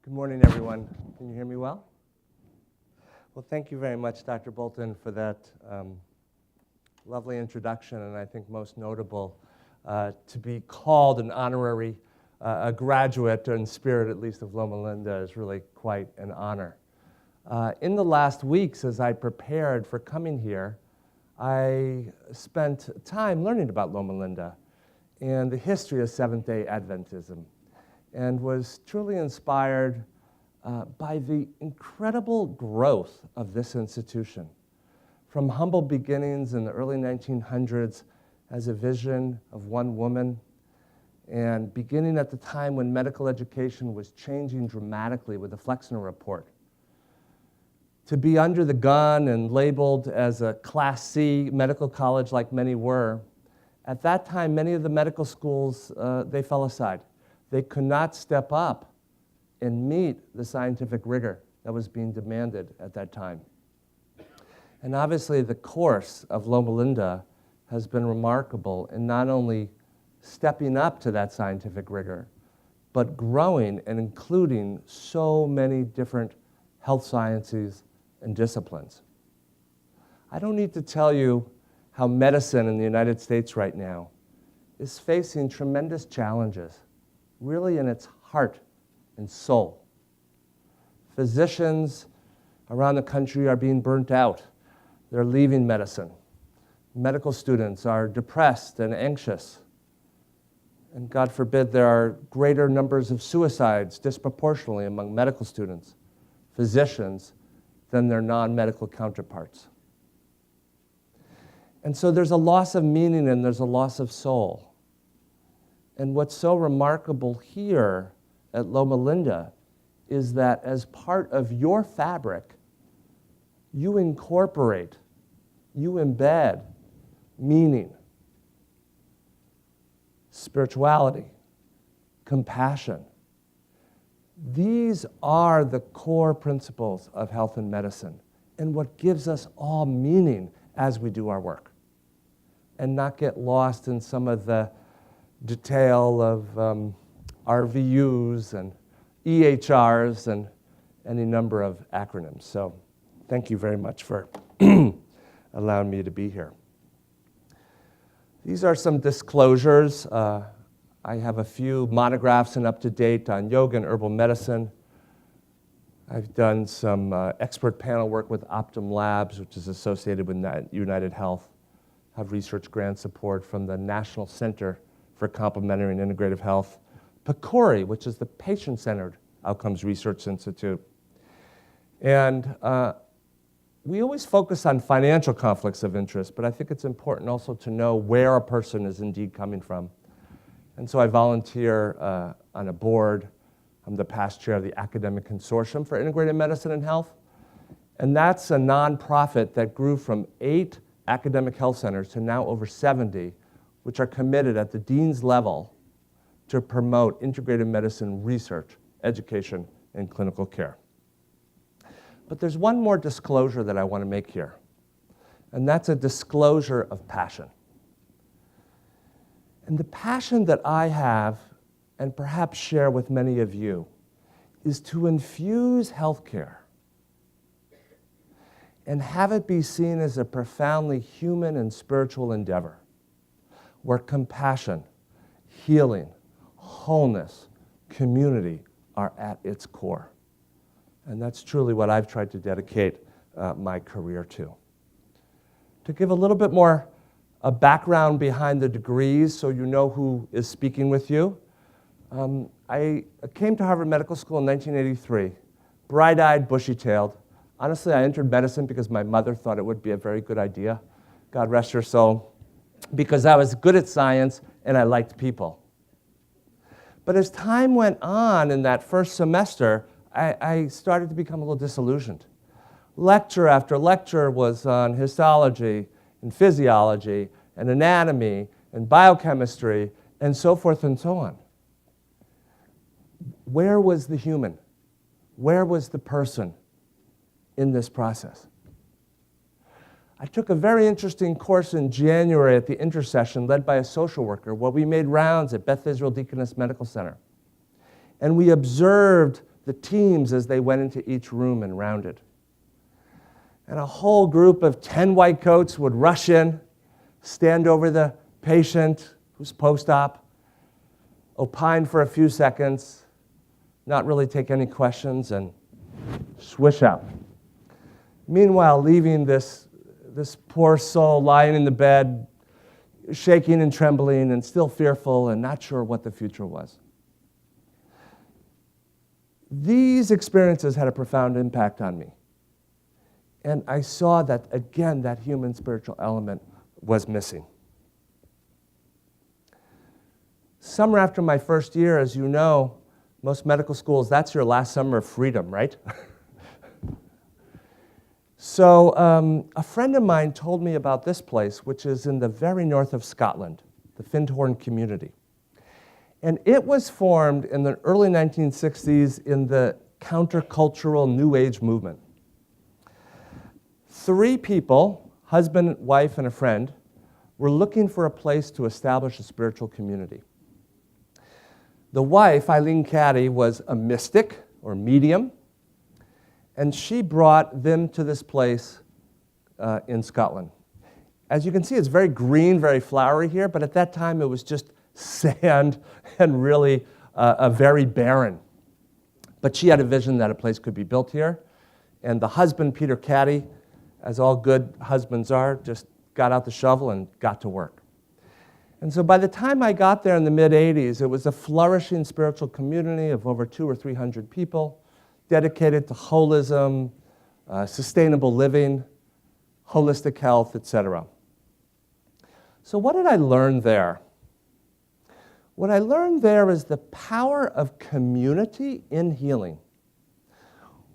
Good morning, everyone. Can you hear me well? Well, thank you very much, Dr. Bolton, for that lovely introduction, and I think most notable, to be called an honorary a graduate, in spirit at least, of Loma Linda is really quite an honor. In the last weeks, as I prepared for coming here, I spent time learning about Loma Linda and the history of Seventh-day Adventism, and was truly inspired by the incredible growth of this institution. From humble beginnings in the early 1900s as a vision of one woman, and beginning at the time when medical education was changing dramatically with the Flexner Report, to be under the gun and labeled as a Class C medical college like many were. At that time, many of the medical schools, they fell aside. They could not step up and meet the scientific rigor that was being demanded at that time. And obviously, the course of Loma Linda has been remarkable in not only stepping up to that scientific rigor, but growing and including so many different health sciences and disciplines. I don't need to tell you how medicine in the United States right now is facing tremendous challenges, really in its heart and soul. Physicians around the country are being burnt out. They're leaving medicine. Medical students are depressed and anxious. And God forbid, there are greater numbers of suicides disproportionately among medical students, physicians, than their non-medical counterparts. And so there's a loss of meaning and there's a loss of soul. And what's so remarkable here at Loma Linda is that as part of your fabric, you incorporate, you embed meaning, spirituality, compassion. These are the core principles of health and medicine and what gives us all meaning as we do our work, and not get lost in some of the detail of RVUs and EHRs and any number of acronyms. So thank you very much for allowing me to be here. These are some disclosures. I have a few monographs and up-to-date on yoga and herbal medicine. I've done some expert panel work with Optum Labs, which is associated with United Health. I have research grant support from the National Center for Complementary and Integrative Health, PCORI, which is the Patient-Centered Outcomes Research Institute. And we always focus on financial conflicts of interest, but I think it's important also to know where a person is indeed coming from. And so I volunteer on a board. I'm the past chair of the Academic Consortium for Integrative Medicine and Health. And that's a nonprofit that grew from 8 academic health centers to now over 70, which are committed at the dean's level to promote integrative medicine research, education, and clinical care. But there's one more disclosure that I want to make here, and that's a disclosure of passion. And the passion that I have, and perhaps share with many of you, is to infuse healthcare and have it be seen as a profoundly human and spiritual endeavor, where compassion, healing, wholeness, community are at its core. And that's truly what I've tried to dedicate my career to. To give a little bit more a background behind the degrees so you know who is speaking with you. I came to Harvard Medical School in 1983, bright-eyed, bushy-tailed. Honestly, I entered medicine because my mother thought it would be a very good idea, God rest her soul, because I was good at science and I liked people. But as time went on in that first semester, I started to become a little disillusioned. Lecture after lecture was on histology and physiology and anatomy and biochemistry and so forth and so on. Where was the human? Where was the person in this process? I took a very interesting course in January at the Intercession led by a social worker where we made rounds at Beth Israel Deaconess Medical Center. And we observed the teams as they went into each room and rounded. And a whole group of 10 white coats would rush in, stand over the patient who's post-op, opine for a few seconds, not really take any questions, and swish out. Meanwhile, leaving this poor soul lying in the bed, shaking and trembling and still fearful and not sure what the future was. These experiences had a profound impact on me. And I saw that, again, that human spiritual element was missing. Summer after my first year, as you know, most medical schools, that's your last summer of freedom, right? So a friend of mine told me about this place, which is in the very north of Scotland, the Findhorn community. And it was formed in the early 1960s in the countercultural New Age movement. 3 people, husband, wife, and a friend, were looking for a place to establish a spiritual community. The wife, Eileen Caddy, was a mystic or medium, and she brought them to this place in Scotland. As you can see, it's very green, very flowery here, but at that time it was just sand and really very barren. But she had a vision that a place could be built here, and the husband, Peter Caddy, as all good husbands are, just got out the shovel and got to work. And so by the time I got there in the mid-'80s, it was a flourishing spiritual community of over 200 or 300 people dedicated to holism, sustainable living, holistic health, etc. So what did I learn there? What I learned there is the power of community in healing.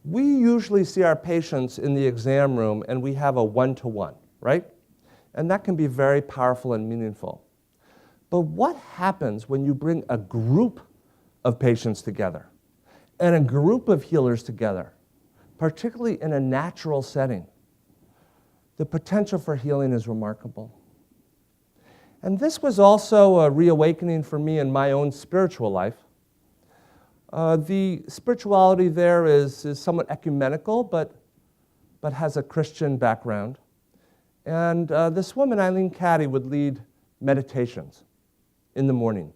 We usually see our patients in the exam room and we have a one-to-one, right? And that can be very powerful and meaningful. But what happens when you bring a group of patients together and a group of healers together, particularly in a natural setting? The potential for healing is remarkable. And this was also a reawakening for me in my own spiritual life. The spirituality there is somewhat ecumenical, but has a Christian background. And this woman, Eileen Caddy, would lead meditations in the morning.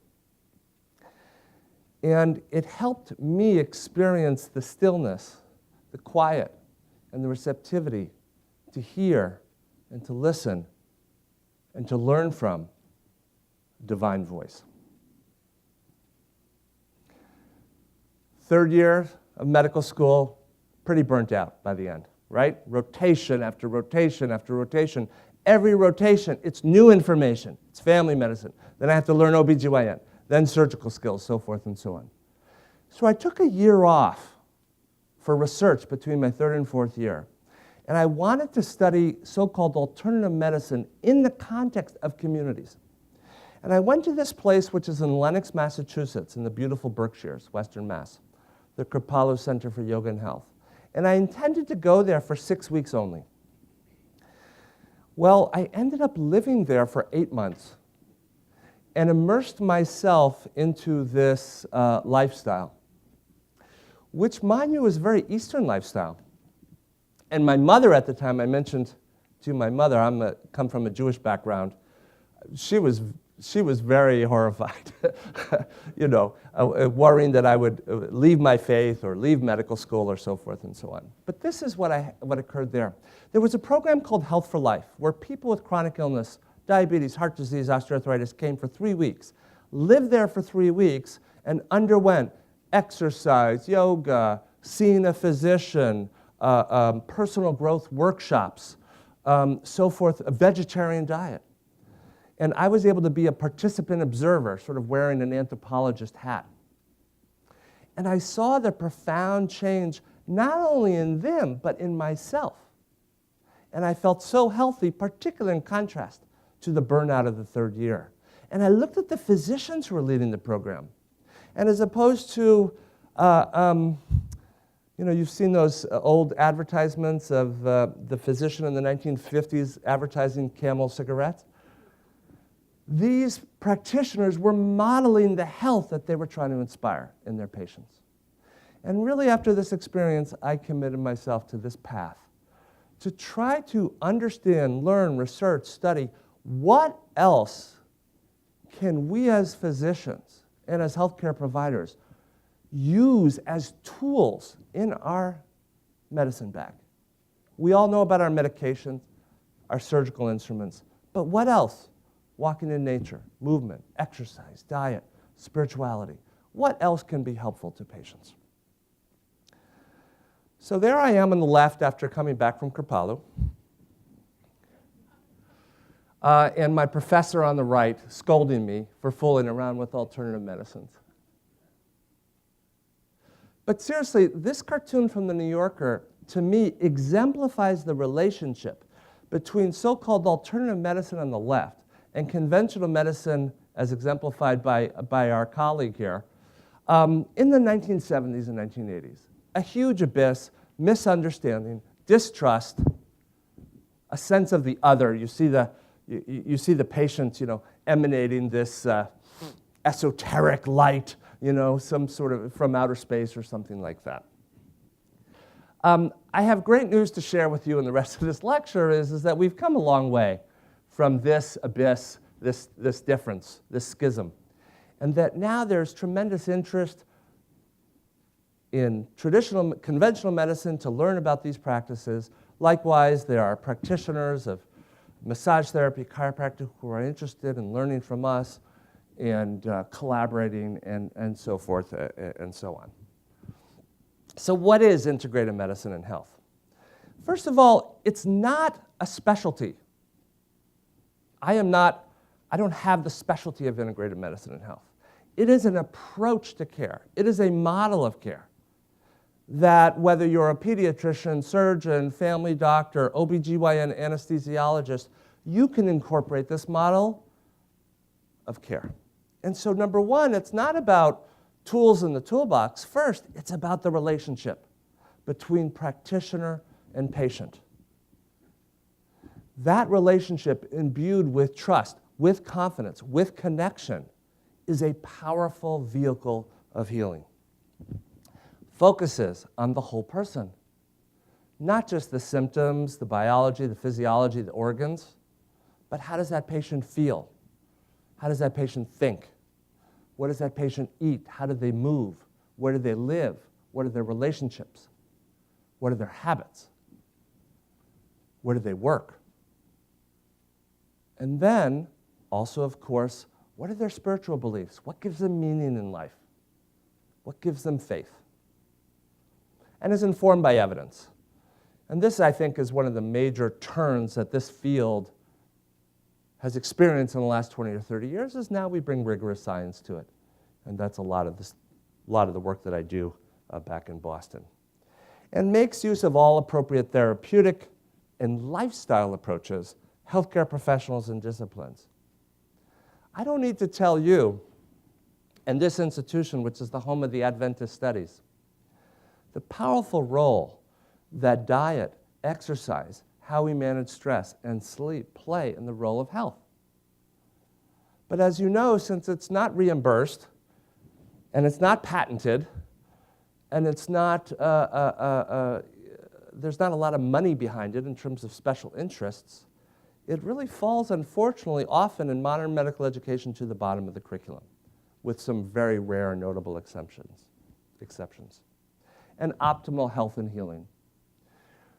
And it helped me experience the stillness, the quiet, and the receptivity to hear and to listen and to learn from divine voice. 3rd year of medical school, pretty burnt out by the end, right? Rotation after rotation after rotation. Every rotation, it's new information. It's family medicine. Then I have to learn OBGYN, then surgical skills, so forth and so on. So I took a year off for research between my 3rd and 4th year. And I wanted to study so-called alternative medicine in the context of communities. And I went to this place, which is in Lenox, Massachusetts, in the beautiful Berkshires, Western Mass, the Kripalu Center for Yoga and Health. And I intended to go there for 6 weeks only. Well, I ended up living there for 8 months and immersed myself into this lifestyle, which, mind you, is a very Eastern lifestyle. And my mother at the time, I mentioned to my mother, I come from a Jewish background, she was very horrified, worrying that I would leave my faith or leave medical school or so forth and so on. But this is what occurred there. There was a program called Health for Life, where people with chronic illness, diabetes, heart disease, osteoarthritis, came for 3 weeks, lived there for 3 weeks, and underwent exercise, yoga, seeing a physician, personal growth workshops, so forth, a vegetarian diet. And I was able to be a participant observer, sort of wearing an anthropologist hat. And I saw the profound change, not only in them, but in myself. And I felt so healthy, particularly in contrast to the burnout of the 3rd year. And I looked at the physicians who were leading the program. And as opposed to, you've seen those old advertisements of the physician in the 1950s advertising Camel cigarettes. These practitioners were modeling the health that they were trying to inspire in their patients. And really after this experience, I committed myself to this path, to try to understand, learn, research, study, what else can we as physicians and as healthcare providers use as tools in our medicine bag. We all know about our medications, our surgical instruments, but what else? Walking in nature, movement, exercise, diet, spirituality. What else can be helpful to patients? So there I am on the left after coming back from Kripalu. And my professor on the right scolding me for fooling around with alternative medicines. But seriously, this cartoon from the New Yorker, to me, exemplifies the relationship between so-called alternative medicine on the left and conventional medicine, as exemplified by our colleague here, in the 1970s and 1980s. A huge abyss, misunderstanding, distrust, a sense of the other. You see the patients, emanating this esoteric light, some sort of from outer space or something like that. I have great news to share with you in the rest of this lecture is that we've come a long way from this abyss, this difference, this schism, and that now there's tremendous interest in conventional medicine to learn about these practices. Likewise, there are practitioners of massage therapy, chiropractic who are interested in learning from us and collaborating and so forth and so on. So what is integrative medicine and health? First of all, it's not a specialty. I don't have the specialty of integrative medicine and health. It is an approach to care. It is a model of care that whether you're a pediatrician, surgeon, family doctor, OBGYN, anesthesiologist, you can incorporate this model of care. And so number one, it's not about tools in the toolbox. First, it's about the relationship between practitioner and patient. That relationship imbued with trust, with confidence, with connection is a powerful vehicle of healing. Focuses on the whole person, not just the symptoms, the biology, the physiology, the organs, but how does that patient feel? How does that patient think? What does that patient eat? How do they move? Where do they live? What are their relationships? What are their habits? Where do they work? And then, also, of course, what are their spiritual beliefs? What gives them meaning in life? What gives them faith? And is informed by evidence. And this, I think, is one of the major turns that this field has experienced in the last 20 or 30 years, is now we bring rigorous science to it. And that's a lot of the work that I do back in Boston. And makes use of all appropriate therapeutic and lifestyle approaches, healthcare professionals and disciplines. I don't need to tell you, and this institution, which is the home of the Adventist studies, the powerful role that diet, exercise, how we manage stress, and sleep play in the role of health. But as you know, since it's not reimbursed, and it's not patented, and it's not, there's not a lot of money behind it in terms of special interests, it really falls, unfortunately, often in modern medical education to the bottom of the curriculum, with some very rare and notable exceptions. And optimal health and healing.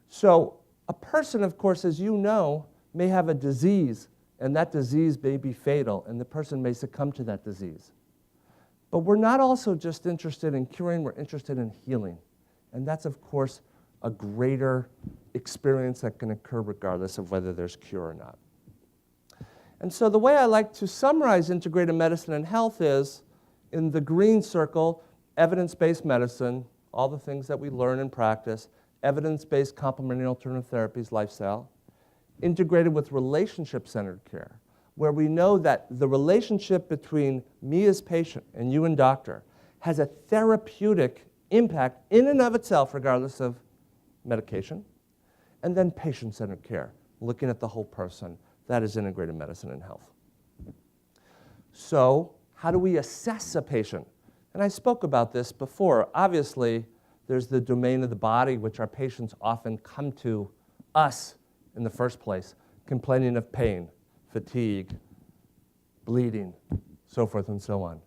So a person, of course, as you know, may have a disease, and that disease may be fatal, and the person may succumb to that disease. But we're not also just interested in curing, we're interested in healing. And that's, of course, a greater experience that can occur regardless of whether there's cure or not. And so the way I like to summarize integrative medicine and health is, in the green circle, evidence-based medicine, all the things that we learn and practice, evidence-based complementary alternative therapies, lifestyle, integrated with relationship-centered care, where we know that the relationship between me as patient and you and doctor has a therapeutic impact in and of itself, regardless of medication, and then patient-centered care, looking at the whole person. That is integrated medicine and health. So how do we assess a patient? And I spoke about this before. Obviously, There's the domain of the body, which our patients often come to us in the first place, complaining of pain, fatigue, bleeding, so forth and so on.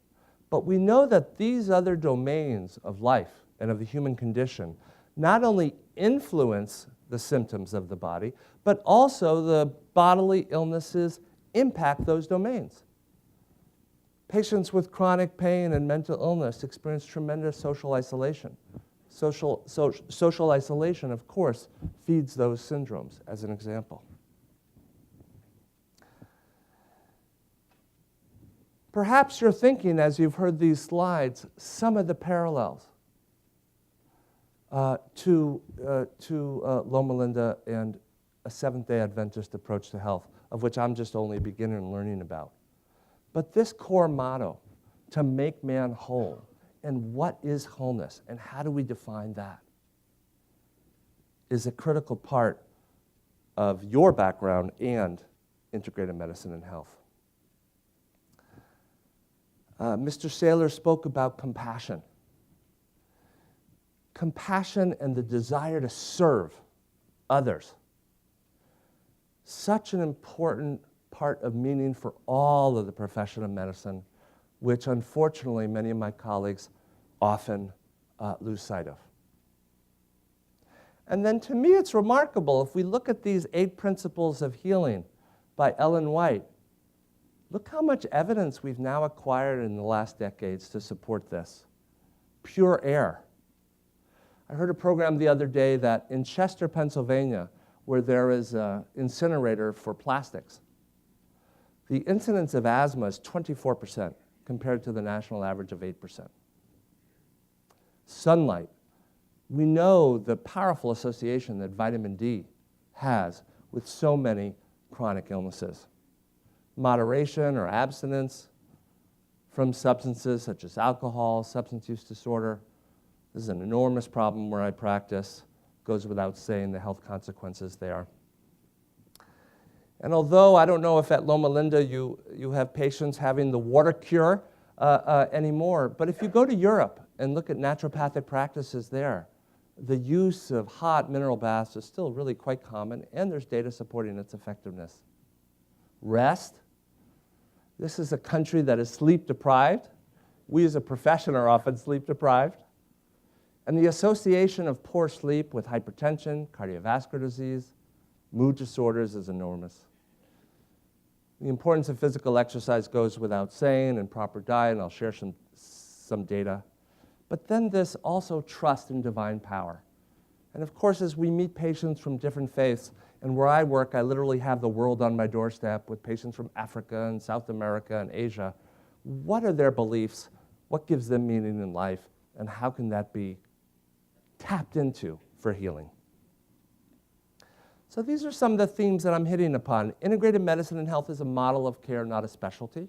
But we know that these other domains of life and of the human condition not only influence the symptoms of the body, but also the bodily illnesses impact those domains. Patients with chronic pain and mental illness experience tremendous social isolation. Social isolation, of course, feeds those syndromes, as an example. Perhaps you're thinking, as you've heard these slides, some of the parallels to Loma Linda and a Seventh-day Adventist approach to health, of which I'm just only beginning learning about. But this core motto, to make man whole, and what is wholeness, and how do we define that, is a critical part of your background and integrative medicine and health. Mr. Saylor spoke about compassion. Compassion and the desire to serve others. Such an important part of meaning for all of the profession of medicine, which unfortunately many of my colleagues often lose sight of. And then to me it's remarkable, if we look at these 8 principles of healing by Ellen White, look how much evidence we've now acquired in the last decades to support this. Pure air. I heard a program the other day that in Chester, Pennsylvania, where there is an incinerator for plastics, the incidence of asthma is 24% compared to the national average of 8%. Sunlight. We know the powerful association that vitamin D has with so many chronic illnesses. Moderation or abstinence from substances such as alcohol, substance use disorder. This is an enormous problem where I practice. Goes without saying the health consequences there. And although I don't know if at Loma Linda you have patients having the water cure anymore, but if you go to Europe and look at naturopathic practices there, the use of hot mineral baths is still really quite common, and there's data supporting its effectiveness. Rest. This is a country that is sleep deprived. We as a profession are often sleep deprived. And the association of poor sleep with hypertension, cardiovascular disease, mood disorders is enormous. The importance of physical exercise goes without saying, and proper diet, and I'll share some data. But then this also trust in divine power. And of course, as we meet patients from different faiths, and where I work, I literally have the world on my doorstep with patients from Africa and South America and Asia. What are their beliefs? What gives them meaning in life? And how can that be tapped into for healing? So these are some of the themes that I'm hitting upon. Integrated medicine and health is a model of care, not a specialty.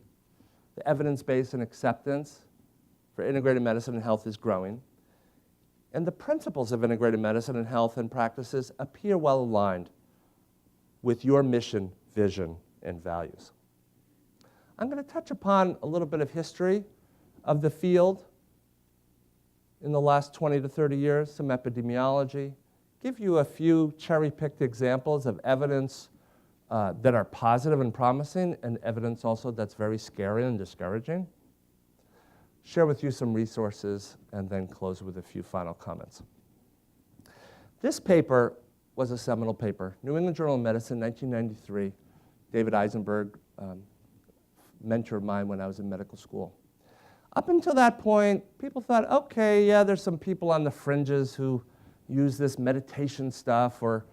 The evidence base and acceptance for integrated medicine and health is growing. And the principles of integrated medicine and health and practices appear well aligned with your mission, vision, and values. I'm going to touch upon a little bit of history of the field in the last 20 to 30 years, some epidemiology, give you a few cherry-picked examples of evidence that are positive and promising, and evidence also that's very scary and discouraging. Share with you some resources, and then close with a few final comments. This paper was a seminal paper, New England Journal of Medicine, 1993. David Eisenberg, mentor of mine when I was in medical school. Up until that point, people thought, okay, yeah, there's some people on the fringes who use this meditation stuff or,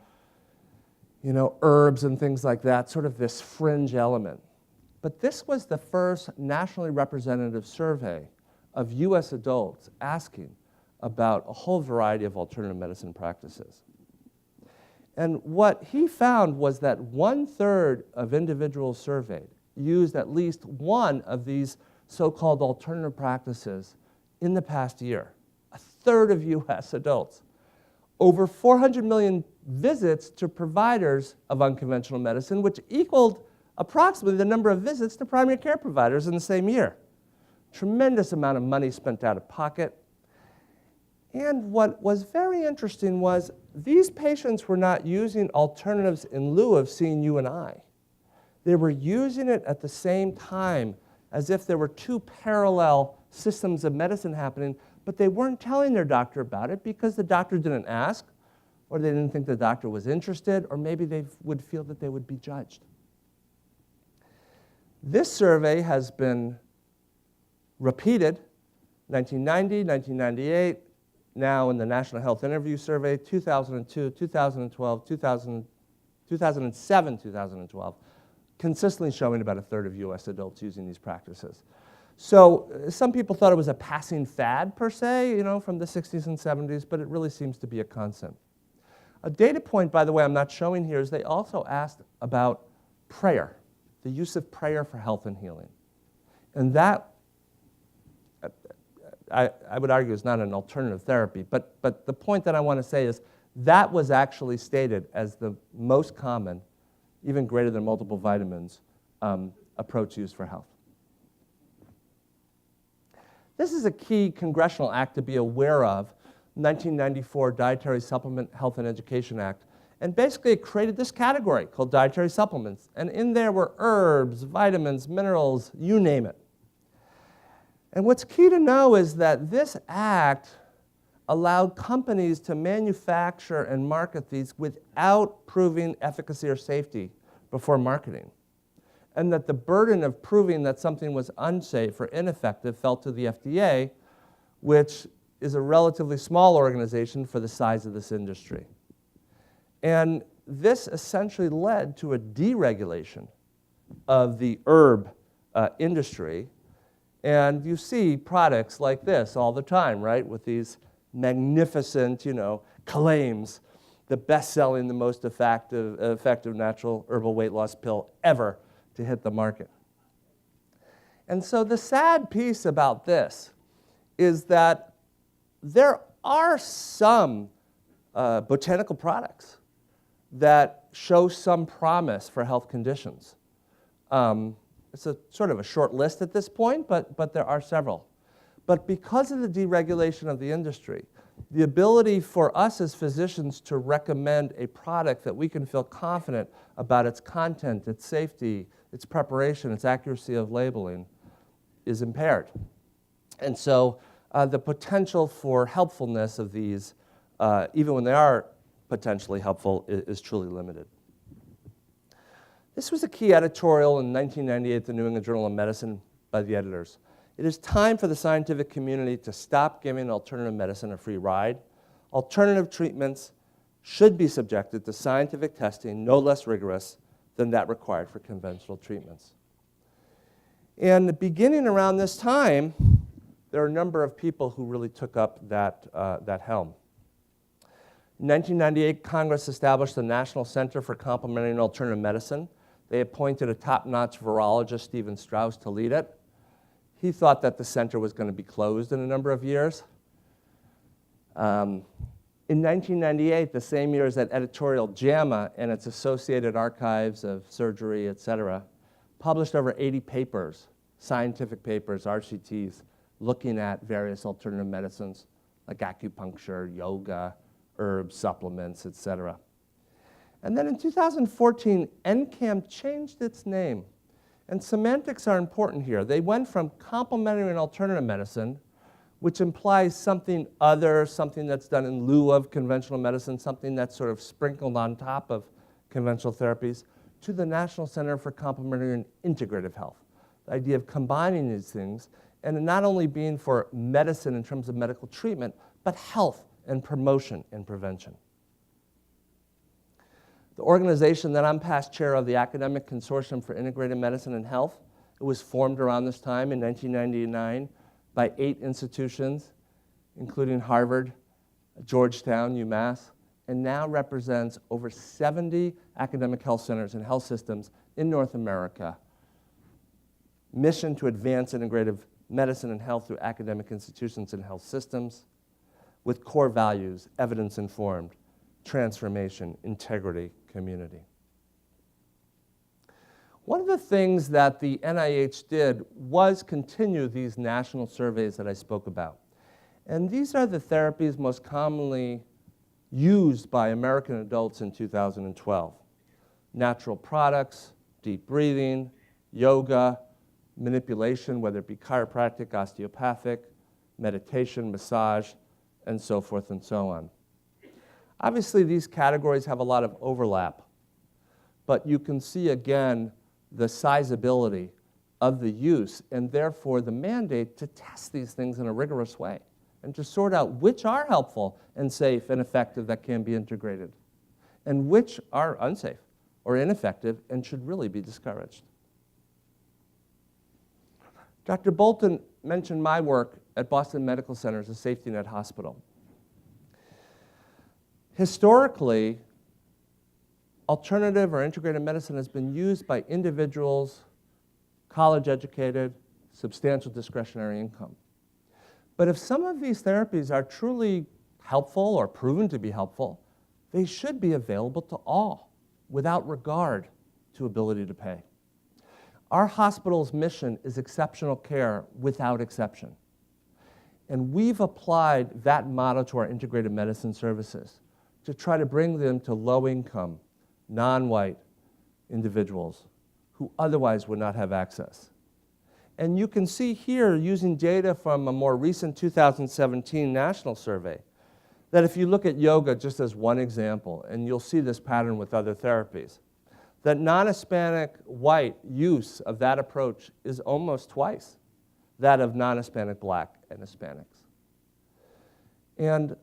herbs and things like that, sort of this fringe element. But this was the first nationally representative survey of US adults asking about a whole variety of alternative medicine practices. And what he found was that 1/3 of individuals surveyed used at least one of these so-called alternative practices in the past year. 1/3 of US adults. Over 400 million visits to providers of unconventional medicine, which equaled approximately the number of visits to primary care providers in the same year. Tremendous amount of money spent out of pocket. And what was very interesting was these patients were not using alternatives in lieu of seeing you and I. They were using it at the same time as if there were two parallel systems of medicine happening, but they weren't telling their doctor about it because the doctor didn't ask, or they didn't think the doctor was interested, or maybe they would feel that they would be judged. This survey has been repeated, 1990, 1998, now in the National Health Interview Survey, 2002, 2012, 2007, 2012, consistently showing about a third of US adults using these practices. So some people thought it was a passing fad per se, from the 60s and 70s, but it really seems to be a constant. A data point, by the way, I'm not showing here is they also asked about prayer, the use of prayer for health and healing. And that, I would argue, is not an alternative therapy, but the point that I want to say is that was actually stated as the most common, even greater than multiple vitamins, approach used for health. This is a key congressional act to be aware of, 1994 Dietary Supplement Health and Education Act. And basically it created this category called dietary supplements. And in there were herbs, vitamins, minerals, you name it. And what's key to know is that this act allowed companies to manufacture and market these without proving efficacy or safety before marketing. And that the burden of proving that something was unsafe or ineffective fell to the FDA, which is a relatively small organization for the size of this industry. And this essentially led to a deregulation of the herb industry. And you see products like this all the time, right, with these magnificent, claims, the best-selling, the most effective natural herbal weight loss pill ever to hit the market. And so the sad piece about this is that there are some botanical products that show some promise for health conditions. It's a sort of a short list at this point, but there are several. But because of the deregulation of the industry, the ability for us as physicians to recommend a product that we can feel confident about its content, its safety, its preparation, its accuracy of labeling is impaired. And so the potential for helpfulness of these, even when they are potentially helpful, is truly limited. This was a key editorial in 1998, the New England Journal of Medicine, by the editors. It is time for the scientific community to stop giving alternative medicine a free ride. Alternative treatments should be subjected to scientific testing no less rigorous than that required for conventional treatments. And beginning around this time, there are a number of people who really took up that helm. In 1998, Congress established the National Center for Complementary and Alternative Medicine. They appointed a top-notch virologist, Stephen Strauss, to lead it. He thought that the center was going to be closed in a number of years. In 1998, the same year as that editorial, JAMA and its associated archives of surgery, et cetera, published over 80 papers, scientific papers, RCTs, looking at various alternative medicines like acupuncture, yoga, herbs, supplements, et cetera. And then in 2014, NCAM changed its name. And semantics are important here. They went from complementary and alternative medicine, which implies something other, something that's done in lieu of conventional medicine, something that's sort of sprinkled on top of conventional therapies, to the National Center for Complementary and Integrative Health. The idea of combining these things, and not only being for medicine in terms of medical treatment, but health and promotion and prevention. The organization that I'm past chair of, the Academic Consortium for Integrative Medicine and Health, it was formed around this time in 1999 by 8 institutions, including Harvard, Georgetown, UMass, and now represents over 70 academic health centers and health systems in North America. Mission to advance integrative medicine and health through academic institutions and health systems with core values, evidence-informed, transformation, integrity, community. One of the things that the NIH did was continue these national surveys that I spoke about. And these are the therapies most commonly used by American adults in 2012. Natural products, deep breathing, yoga, manipulation, whether it be chiropractic, osteopathic, meditation, massage, and so forth and so on. Obviously, these categories have a lot of overlap, but you can see again the sizability of the use and therefore the mandate to test these things in a rigorous way and to sort out which are helpful and safe and effective that can be integrated and which are unsafe or ineffective and should really be discouraged. Dr. Bolton mentioned my work at Boston Medical Center as a safety net hospital. Historically, alternative or integrated medicine has been used by individuals, college-educated, substantial discretionary income. But if some of these therapies are truly helpful or proven to be helpful, they should be available to all without regard to ability to pay. Our hospital's mission is exceptional care without exception. And we've applied that motto to our integrated medicine services to try to bring them to low-income, non-white individuals who otherwise would not have access. And you can see here, using data from a more recent 2017 national survey, that if you look at yoga just as one example, and you'll see this pattern with other therapies, that non-Hispanic white use of that approach is almost twice that of non-Hispanic black and Hispanics. And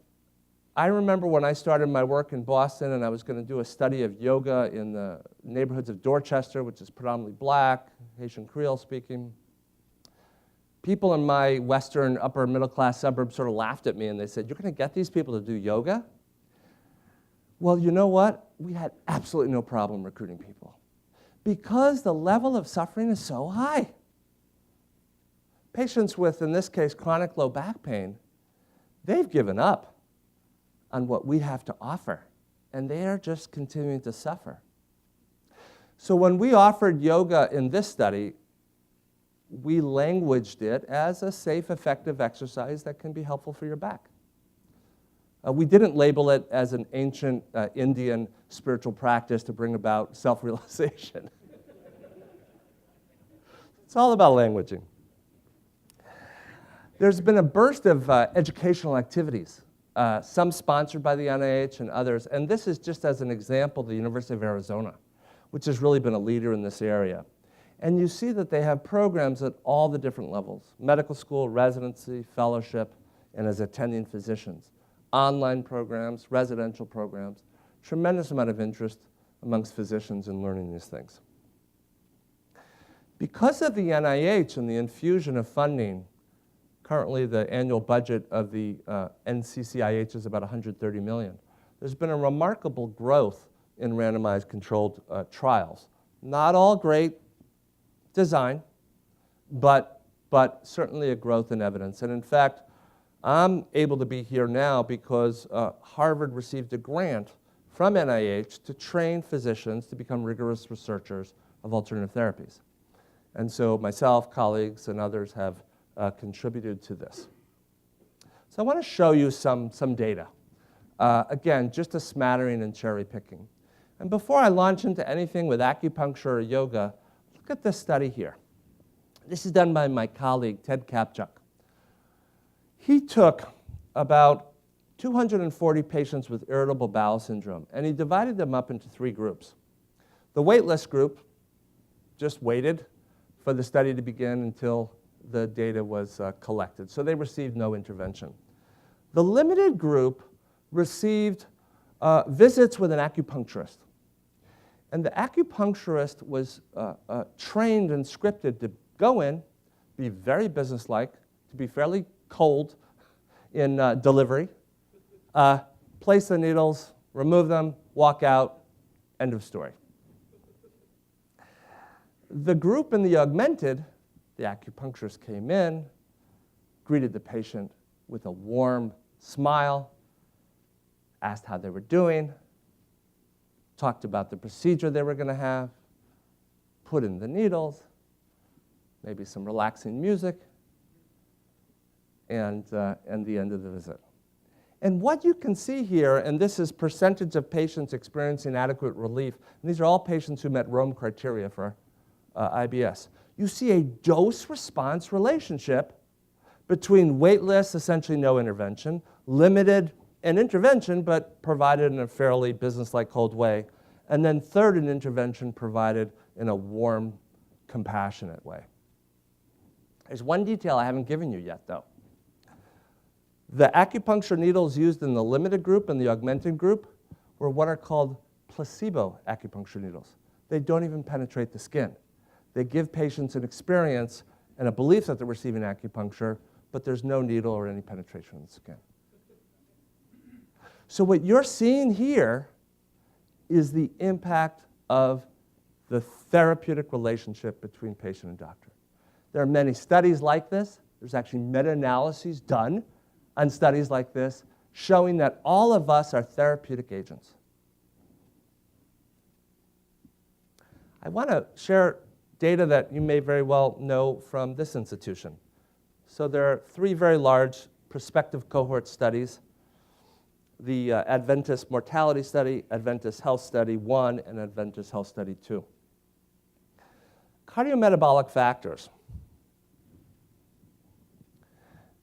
I remember when I started my work in Boston and I was going to do a study of yoga in the neighborhoods of Dorchester, which is predominantly black, Haitian Creole speaking. People in my western upper middle class suburbs sort of laughed at me and they said, "You're going to get these people to do yoga?" Well, you know what? We had absolutely no problem recruiting people because the level of suffering is so high. Patients with, in this case, chronic low back pain, they've given up on what we have to offer, and they are just continuing to suffer. So when we offered yoga in this study, we languaged it as a safe, effective exercise that can be helpful for your back. We didn't label it as an ancient Indian spiritual practice to bring about self-realization. It's all about languaging. There's been a burst of educational activities, some sponsored by the NIH and others, and this is just as an example the University of Arizona, which has really been a leader in this area. And you see that they have programs at all the different levels: medical school, residency, fellowship, and as attending physicians. Online programs, residential programs, tremendous amount of interest amongst physicians in learning these things. Because of the NIH and the infusion of funding, currently the annual budget of the NCCIH is about $130 million. There's been a remarkable growth in randomized controlled trials. Not all great design, but certainly a growth in evidence. And in fact, I'm able to be here now because Harvard received a grant from NIH to train physicians to become rigorous researchers of alternative therapies. And so myself, colleagues, and others have contributed to this. So I want to show you some data. Again, just a smattering and cherry picking. And before I launch into anything with acupuncture or yoga, look at this study here. This is done by my colleague, Ted Kapchuk. He took about 240 patients with irritable bowel syndrome, and he divided them up into 3 groups. The waitlist group just waited for the study to begin until the data was collected, so they received no intervention. The limited group received visits with an acupuncturist. And the acupuncturist was trained and scripted to go in, be very businesslike, to be fairly cold in delivery, place the needles, remove them, walk out, end of story. The group in the augmented, the acupuncturist came in, greeted the patient with a warm smile, asked how they were doing, talked about the procedure they were going to have, put in the needles, maybe some relaxing music, and the end of the visit. And what you can see here, and this is percentage of patients experiencing adequate relief, and these are all patients who met Rome criteria for IBS. You see a dose-response relationship between waitlist, essentially no intervention, limited an intervention, but provided in a fairly business-like cold way, and then third, an intervention provided in a warm, compassionate way. There's one detail I haven't given you yet, though. The acupuncture needles used in the limited group and the augmented group were what are called placebo acupuncture needles. They don't even penetrate the skin. They give patients an experience and a belief that they're receiving acupuncture, but there's no needle or any penetration in the skin. So what you're seeing here is the impact of the therapeutic relationship between patient and doctor. There are many studies like this. There's actually meta-analyses done on studies like this showing that all of us are therapeutic agents. I want to share data that you may very well know from this institution. So there are 3 very large prospective cohort studies: the Adventist Mortality Study, Adventist Health Study 1, and Adventist Health Study 2. Cardiometabolic factors.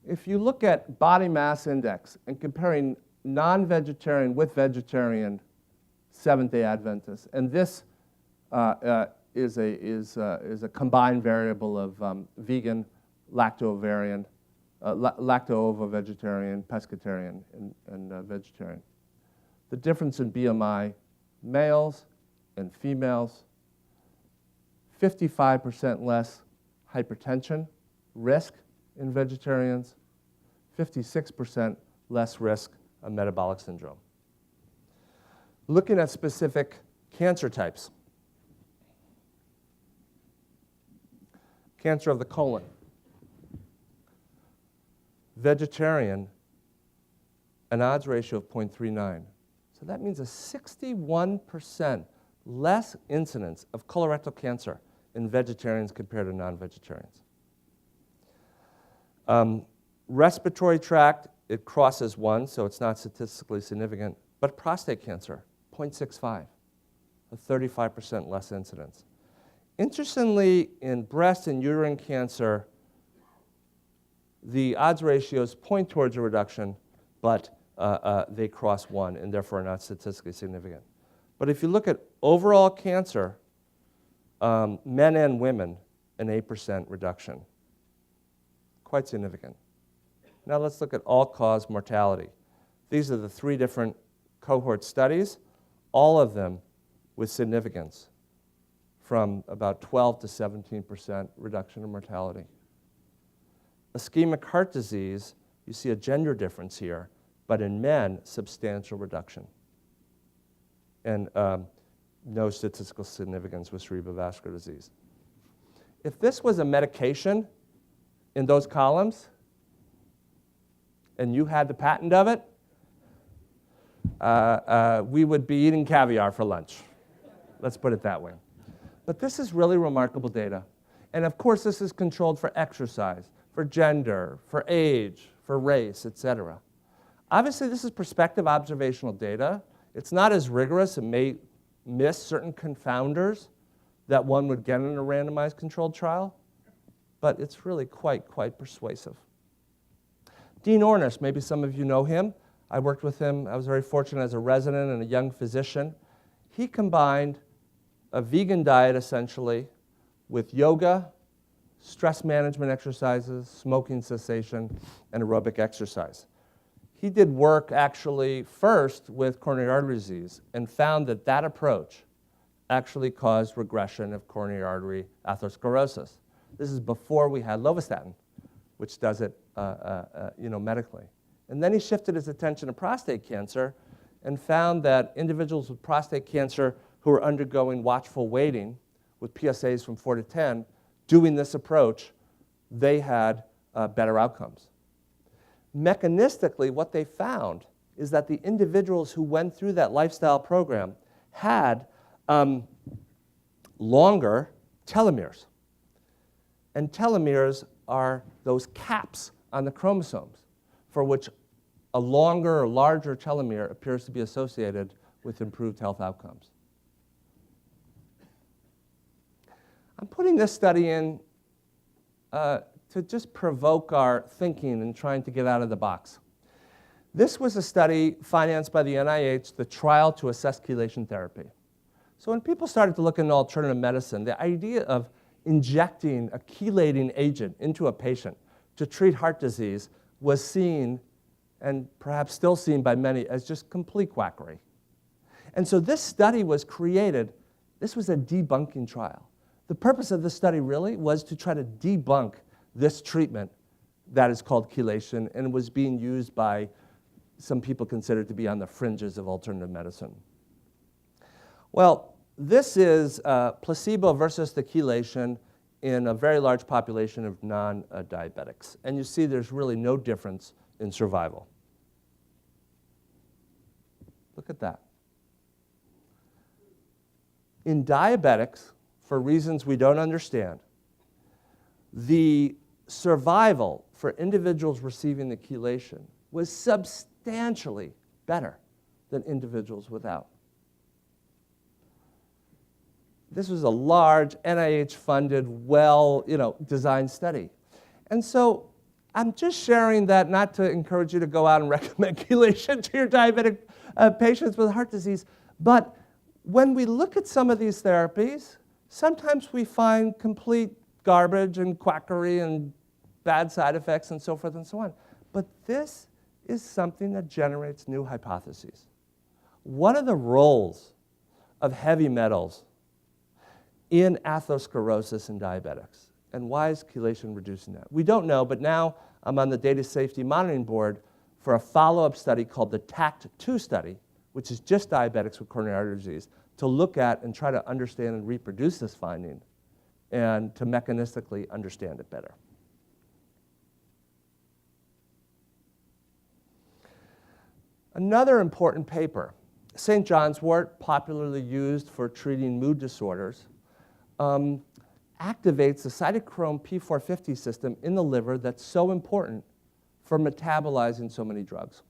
If you look at body mass index and comparing non-vegetarian with vegetarian Seventh-day Adventists, and this is a combined variable of vegan, lacto-ovo-vegetarian, pescatarian, and vegetarian. The difference in BMI, males and females, 55% less hypertension risk in vegetarians, 56% less risk of metabolic syndrome. Looking at specific cancer types. Cancer of the colon. Vegetarian, an odds ratio of 0.39. So that means a 61% less incidence of colorectal cancer in vegetarians compared to non-vegetarians. Respiratory tract, it crosses 1, so it's not statistically significant. But prostate cancer, 0.65, a 35% less incidence. Interestingly, in breast and uterine cancer, the odds ratios point towards a reduction, but they cross 1 and therefore are not statistically significant. But if you look at overall cancer, men and women, an 8% reduction. Quite significant. Now let's look at all-cause mortality. These are the 3 different cohort studies, all of them with significance, from about 12 to 17% reduction in mortality. Ischemic heart disease, you see a gender difference here, but in men, substantial reduction. And no statistical significance with cerebrovascular disease. If this was a medication in those columns, and you had the patent of it, we would be eating caviar for lunch. Let's put it that way. But this is really remarkable data. And of course, this is controlled for exercise, for gender, for age, for race, et cetera. Obviously, this is prospective observational data. It's not as rigorous. It may miss certain confounders that one would get in a randomized controlled trial, but it's really quite persuasive. Dean Ornish, maybe some of you know him. I worked with him. I was very fortunate as a resident and a young physician. He combined a vegan diet, essentially, with yoga, stress management exercises, smoking cessation, and aerobic exercise. He did work, actually, first with coronary artery disease and found that that approach actually caused regression of coronary artery atherosclerosis. This is before we had lovastatin, which does it medically. And then he shifted his attention to prostate cancer and found that individuals with prostate cancer who were undergoing watchful waiting with PSAs from 4 to 10, doing this approach, they had better outcomes. Mechanistically, what they found is that the individuals who went through that lifestyle program had longer telomeres. And telomeres are those caps on the chromosomes, for which a longer or larger telomere appears to be associated with improved health outcomes. I'm putting this study in to just provoke our thinking and trying to get out of the box. This was a study financed by the NIH, the trial to assess chelation therapy. So when people started to look into alternative medicine, the idea of injecting a chelating agent into a patient to treat heart disease was seen, and perhaps still seen by many, as just complete quackery. And so this study was created. This was a debunking trial. The purpose of this study really was to try to debunk this treatment that is called chelation and was being used by some people considered to be on the fringes of alternative medicine. Well, this is placebo versus the chelation in a very large population of non-diabetics. And you see there's really no difference in survival. Look at that. In diabetics, for reasons we don't understand, the survival for individuals receiving the chelation was substantially better than individuals without. This was a large NIH-funded, well-designed study. And so I'm just sharing that not to encourage you to go out and recommend chelation to your diabetic patients with heart disease, but when we look at some of these therapies, sometimes we find complete garbage and quackery and bad side effects and so forth and so on. But this is something that generates new hypotheses. What are the roles of heavy metals in atherosclerosis in diabetics? And why is chelation reducing that? We don't know, but now I'm on the Data Safety Monitoring Board for a follow-up study called the TACT-2 study, which is just diabetics with coronary artery disease, to look at and try to understand and reproduce this finding and to mechanistically understand it better. Another important paper, St. John's wort, popularly used for treating mood disorders, activates the cytochrome P450 system in the liver that's so important for metabolizing so many drugs.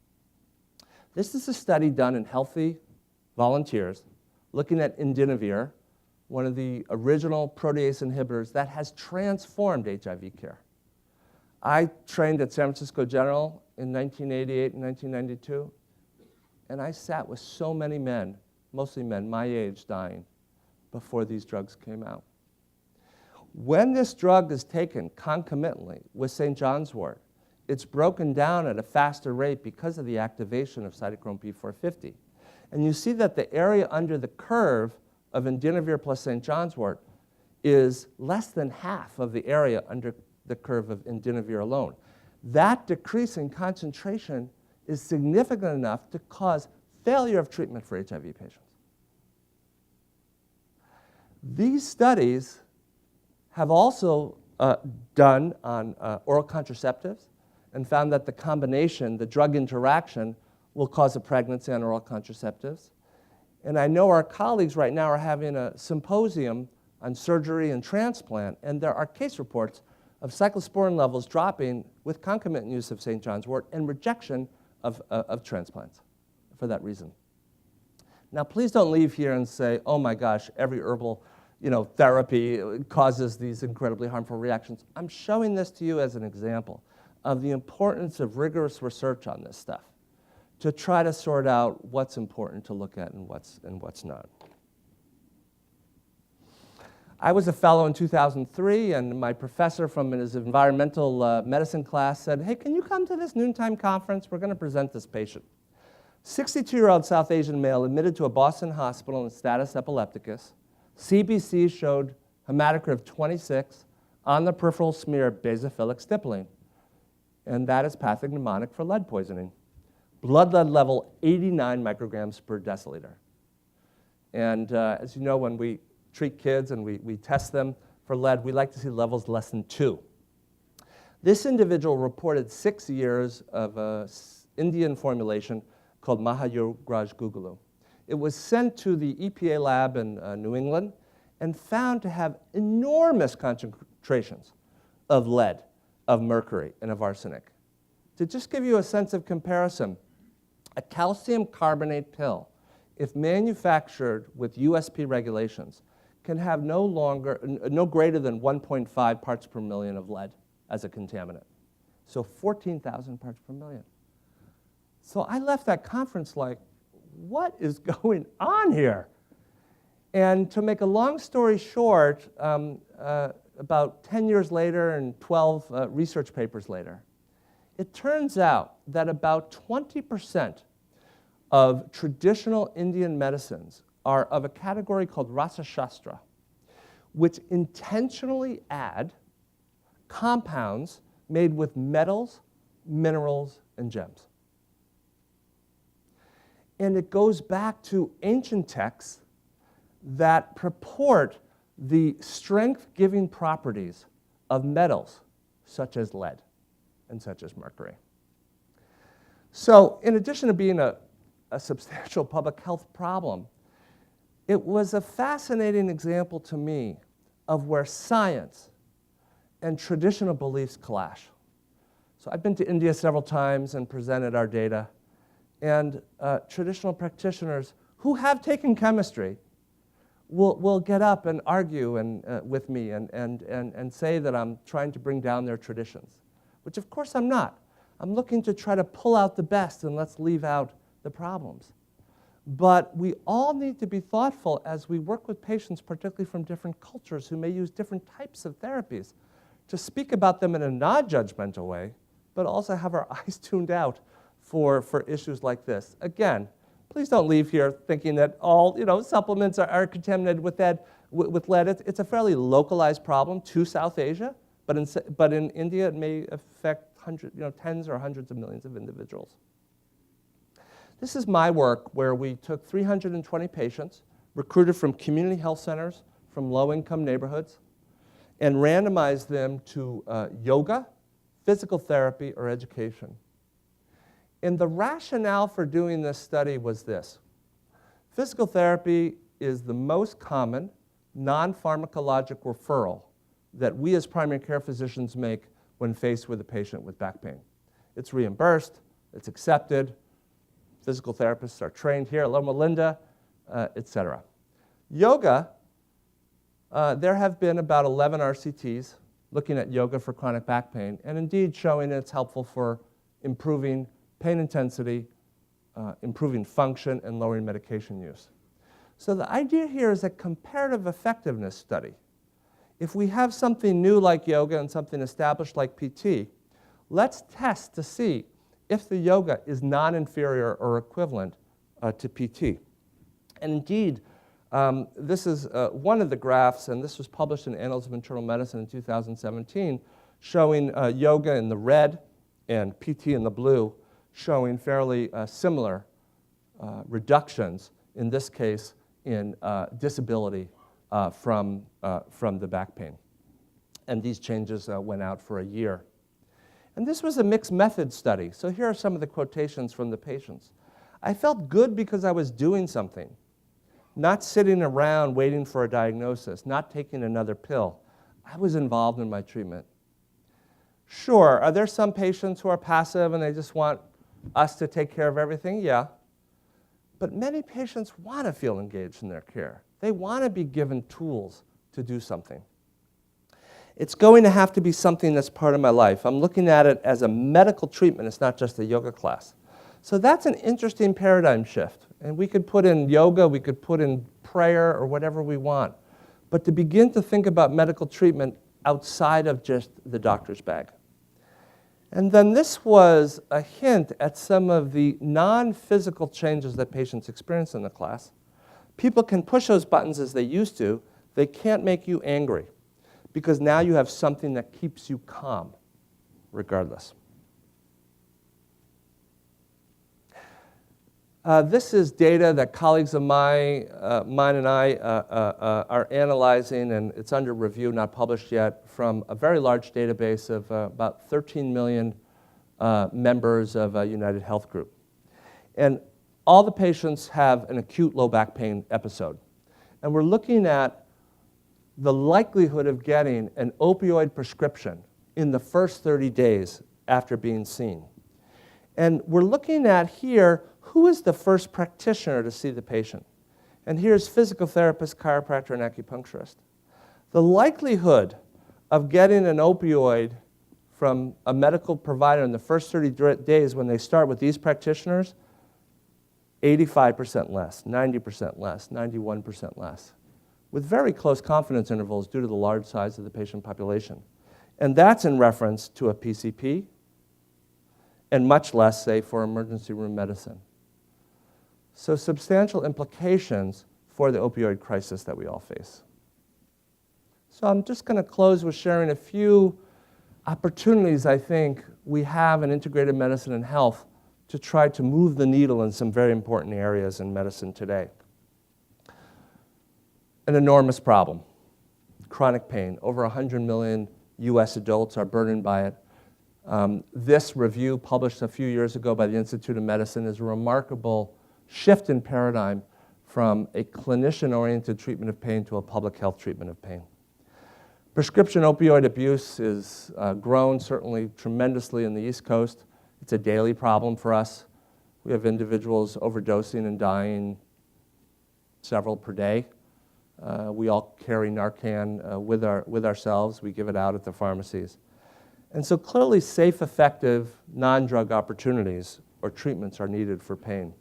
This is a study done in healthy volunteers looking at Integrative, one of the original protease inhibitors that has transformed HIV care. I trained at San Francisco General in 1988 and 1992, and I sat with so many men, mostly men my age, dying before these drugs came out. When this drug is taken concomitantly with St. John's wort, it's broken down at a faster rate because of the activation of cytochrome P450. And you see that the area under the curve of Integrative plus St. John's wort is less than half of the area under the curve of Integrative alone. That decrease in concentration is significant enough to cause failure of treatment for HIV patients. These studies have also done on oral contraceptives and found that the combination, the drug interaction, will cause a pregnancy on oral contraceptives. And I know our colleagues right now are having a symposium on surgery and transplant, and there are case reports of cyclosporin levels dropping with concomitant use of St. John's wort and rejection of transplants for that reason. Now, please don't leave here and say, oh my gosh, every herbal therapy causes these incredibly harmful reactions. I'm showing this to you as an example of the importance of rigorous research on this stuff to try to sort out what's important to look at and what's not. I was a fellow in 2003, and my professor from his environmental medicine class said, hey, can you come to this noontime conference? We're going to present this patient. 62-year-old South Asian male admitted to a Boston hospital in status epilepticus. CBC showed hematocrit of 26 on the peripheral smear basophilic stippling, and that is pathognomonic for lead poisoning. Blood lead level 89 micrograms per deciliter. And as you know, when we treat kids and we test them for lead, we like to see levels less than 2. This individual reported 6 years of an Indian formulation called Mahayuraj Gugulu. It was sent to the EPA lab in New England and found to have enormous concentrations of lead, of mercury and of arsenic. To just give you a sense of comparison, a calcium carbonate pill, if manufactured with USP regulations, can have no greater than 1.5 parts per million of lead as a contaminant. So 14,000 parts per million. So I left that conference like, what is going on here? And to make a long story short, about 10 years later and 12 research papers later, it turns out that about 20% of traditional Indian medicines are of a category called Rasa Shastra, which intentionally add compounds made with metals, minerals, and gems. And it goes back to ancient texts that purport the strength-giving properties of metals, such as lead and such as mercury. So in addition to being a substantial public health problem, it was a fascinating example to me of where science and traditional beliefs clash. So I've been to India several times and presented our data, and traditional practitioners who have taken chemistry will get up and argue with me and say that I'm trying to bring down their traditions, which of course I'm not. I'm looking to try to pull out the best and let's leave out the problems. But we all need to be thoughtful as we work with patients, particularly from different cultures who may use different types of therapies, to speak about them in a non-judgmental way, but also have our eyes tuned out for issues like this. Again, please don't leave here thinking that all supplements are contaminated with lead. It's a fairly localized problem to South Asia, but in India it may affect tens or hundreds of millions of individuals. This is my work where we took 320 patients, recruited from community health centers, from low-income neighborhoods, and randomized them to yoga, physical therapy, or education. And the rationale for doing this study was this. Physical therapy is the most common non-pharmacologic referral that we as primary care physicians make when faced with a patient with back pain. It's reimbursed, it's accepted, physical therapists are trained here at Loma Linda, et cetera. Yoga, there have been about 11 RCTs looking at yoga for chronic back pain, and indeed showing it's helpful for improving pain intensity, improving function, and lowering medication use. So the idea here is a comparative effectiveness study. If we have something new like yoga and something established like PT, let's test to see if the yoga is non-inferior or equivalent to PT. And indeed, this is one of the graphs, and this was published in Annals of Internal Medicine in 2017, showing yoga in the red and PT in the blue, showing fairly similar reductions, in this case, in disability from the back pain. And these changes went out for a year. And this was a mixed method study. So here are some of the quotations from the patients. I felt good because I was doing something, not sitting around waiting for a diagnosis, not taking another pill. I was involved in my treatment. Sure, are there some patients who are passive and they just want us to take care of everything? Yeah. But many patients want to feel engaged in their care. They want to be given tools to do something. It's going to have to be something that's part of my life. I'm looking at it as a medical treatment. It's not just a yoga class. So that's an interesting paradigm shift. And we could put in yoga, we could put in prayer, or whatever we want. But to begin to think about medical treatment outside of just the doctor's bag. And then this was a hint at some of the non-physical changes that patients experience in the class. People can push those buttons as they used to. They can't make you angry, because now you have something that keeps you calm, regardless. This is data that colleagues of mine and I are analyzing, and it's under review, not published yet, from a very large database of about 13 million members of United Health Group. And all the patients have an acute low back pain episode. And we're looking at the likelihood of getting an opioid prescription in the first 30 days after being seen. And we're looking at here, who is the first practitioner to see the patient? And here's physical therapist, chiropractor, and acupuncturist. The likelihood of getting an opioid from a medical provider in the first 30 days when they start with these practitioners, 85% less, 90% less, 91% less, with very close confidence intervals due to the large size of the patient population. And that's in reference to a PCP, and much less, say, for emergency room medicine. So substantial implications for the opioid crisis that we all face. So I'm just going to close with sharing a few opportunities I think we have in integrated medicine and health to try to move the needle in some very important areas in medicine today. An enormous problem, chronic pain. Over 100 million US adults are burdened by it. This review, published a few years ago by the Institute of Medicine, is a remarkable shift in paradigm from a clinician-oriented treatment of pain to a public health treatment of pain. Prescription opioid abuse is grown certainly tremendously in the East Coast. It's a daily problem for us. We have individuals overdosing and dying several per day. We all carry Narcan with ourselves. We give it out at the pharmacies. And so clearly safe, effective, non-drug opportunities or treatments are needed for pain.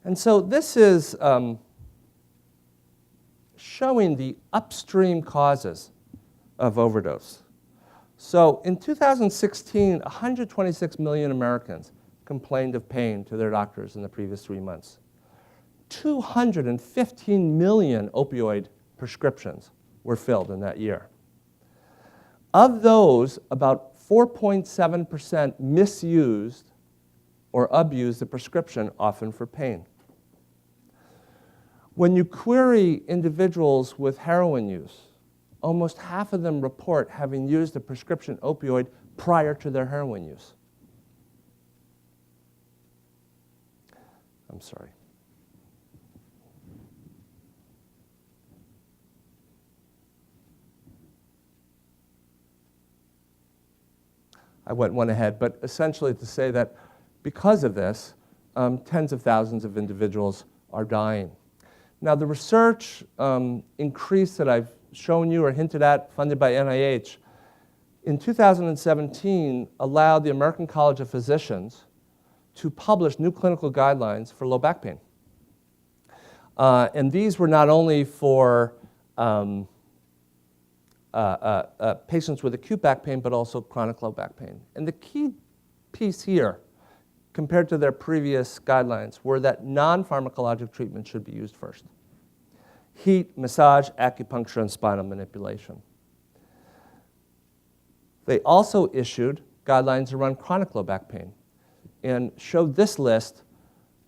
And so this is showing the upstream causes of overdose. So in 2016, 126 million Americans complained of pain to their doctors in the previous 3 months. 215 million opioid prescriptions were filled in that year. Of those, about 4.7% misused or abused the prescription, often for pain. When you query individuals with heroin use, almost half of them report having used a prescription opioid prior to their heroin use. I'm sorry. I went one ahead, but essentially to say that because of this, tens of thousands of individuals are dying. Now, the research increase that I've shown you or hinted at, funded by NIH, in 2017 allowed the American College of Physicians to publish new clinical guidelines for low back pain. And these were not only for patients with acute back pain, but also chronic low back pain. And the key piece here, compared to their previous guidelines, were that non-pharmacologic treatment should be used first. Heat, massage, acupuncture, and spinal manipulation. They also issued guidelines around chronic low back pain and showed this list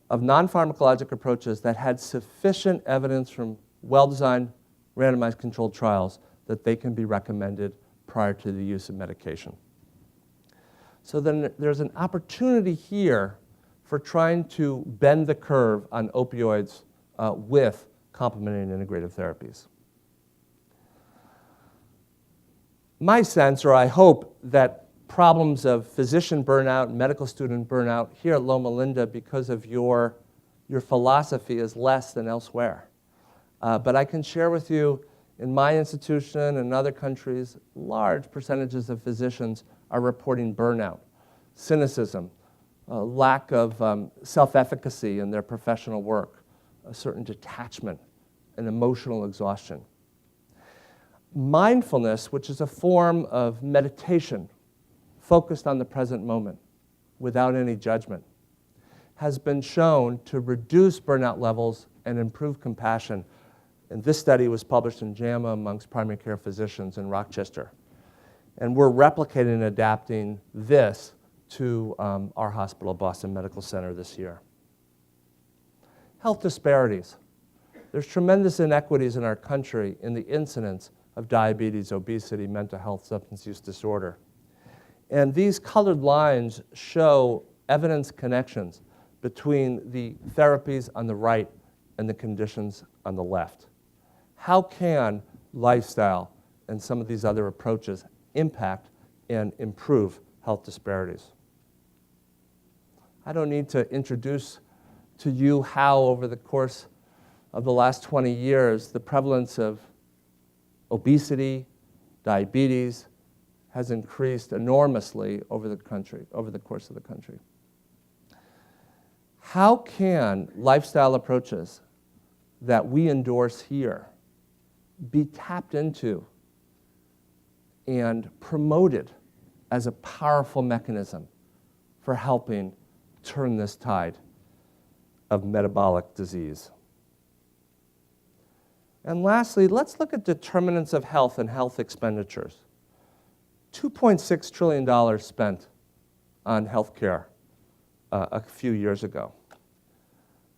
of non-pharmacologic approaches that had sufficient evidence from well-designed, randomized controlled trials that they can be recommended prior to the use of medication. So then there's an opportunity here for trying to bend the curve on opioids with complementary and integrative therapies. My sense, or I hope, that problems of physician burnout, medical student burnout here at Loma Linda because of your philosophy is less than elsewhere. But I can share with you, in my institution and other countries, large percentages of physicians are reporting burnout, cynicism, lack of self-efficacy in their professional work, a certain detachment and emotional exhaustion. Mindfulness, which is a form of meditation focused on the present moment without any judgment, has been shown to reduce burnout levels and improve compassion. And this study was published in JAMA amongst primary care physicians in Rochester. And we're replicating and adapting this to our hospital, Boston Medical Center, this year. Health disparities. There's tremendous inequities in our country in the incidence of diabetes, obesity, mental health, substance use disorder. And these colored lines show evidence connections between the therapies on the right and the conditions on the left. How can lifestyle and some of these other approaches impact and improve health disparities. I don't need to introduce to you how, over the course of the last 20 years, the prevalence of obesity, diabetes, has increased enormously over the country, over the course of the country. How can lifestyle approaches that we endorse here be tapped into and promoted as a powerful mechanism for helping turn this tide of metabolic disease? And lastly, let's look at determinants of health and health expenditures. $2.6 trillion spent on healthcare a few years ago.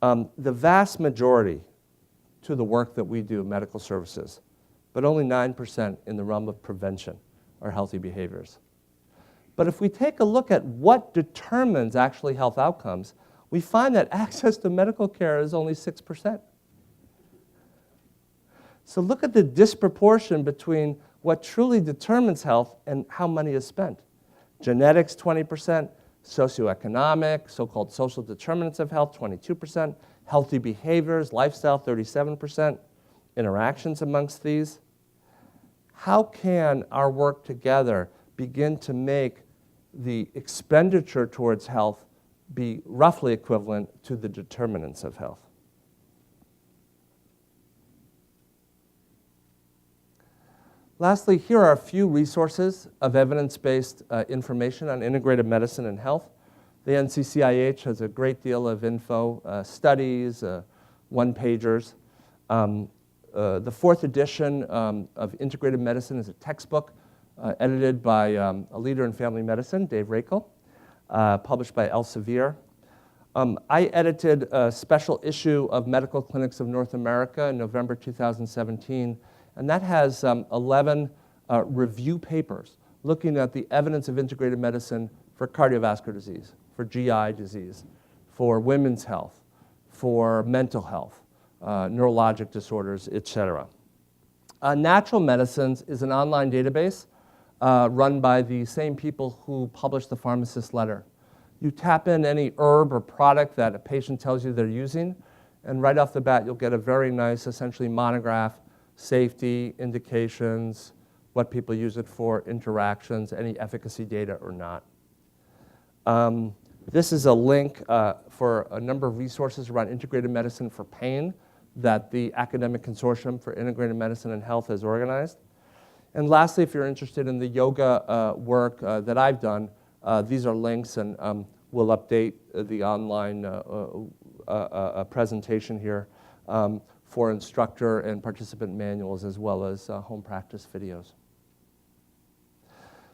The vast majority to the work that we do, medical services, but only 9% in the realm of prevention or healthy behaviors. But if we take a look at what determines actually health outcomes, we find that access to medical care is only 6%. So look at the disproportion between what truly determines health and how money is spent. Genetics, 20%, socioeconomic, so-called social determinants of health, 22%, healthy behaviors, lifestyle, 37%, interactions amongst these. How can our work together begin to make the expenditure towards health be roughly equivalent to the determinants of health? Lastly, here are a few resources of evidence-based information on integrative medicine and health. The NCCIH has a great deal of info, studies, one-pagers. The fourth edition of Integrative Medicine is a textbook edited by a leader in family medicine, Dave Rakel, published by Elsevier. I edited a special issue of Medical Clinics of North America in November 2017, and that has 11 review papers looking at the evidence of integrative medicine for cardiovascular disease, for GI disease, for women's health, for mental health, neurologic disorders, etc. Natural Medicines is an online database run by the same people who published the pharmacist letter. You tap in any herb or product that a patient tells you they're using, and right off the bat you'll get a very nice, essentially monograph, safety, indications, what people use it for, interactions, any efficacy data or not. This is a link for a number of resources around integrated medicine for pain that the Academic Consortium for Integrated Medicine and Health has organized. And lastly, if you're interested in the yoga work that I've done, these are links, and we'll update the online presentation here for instructor and participant manuals, as well as home practice videos.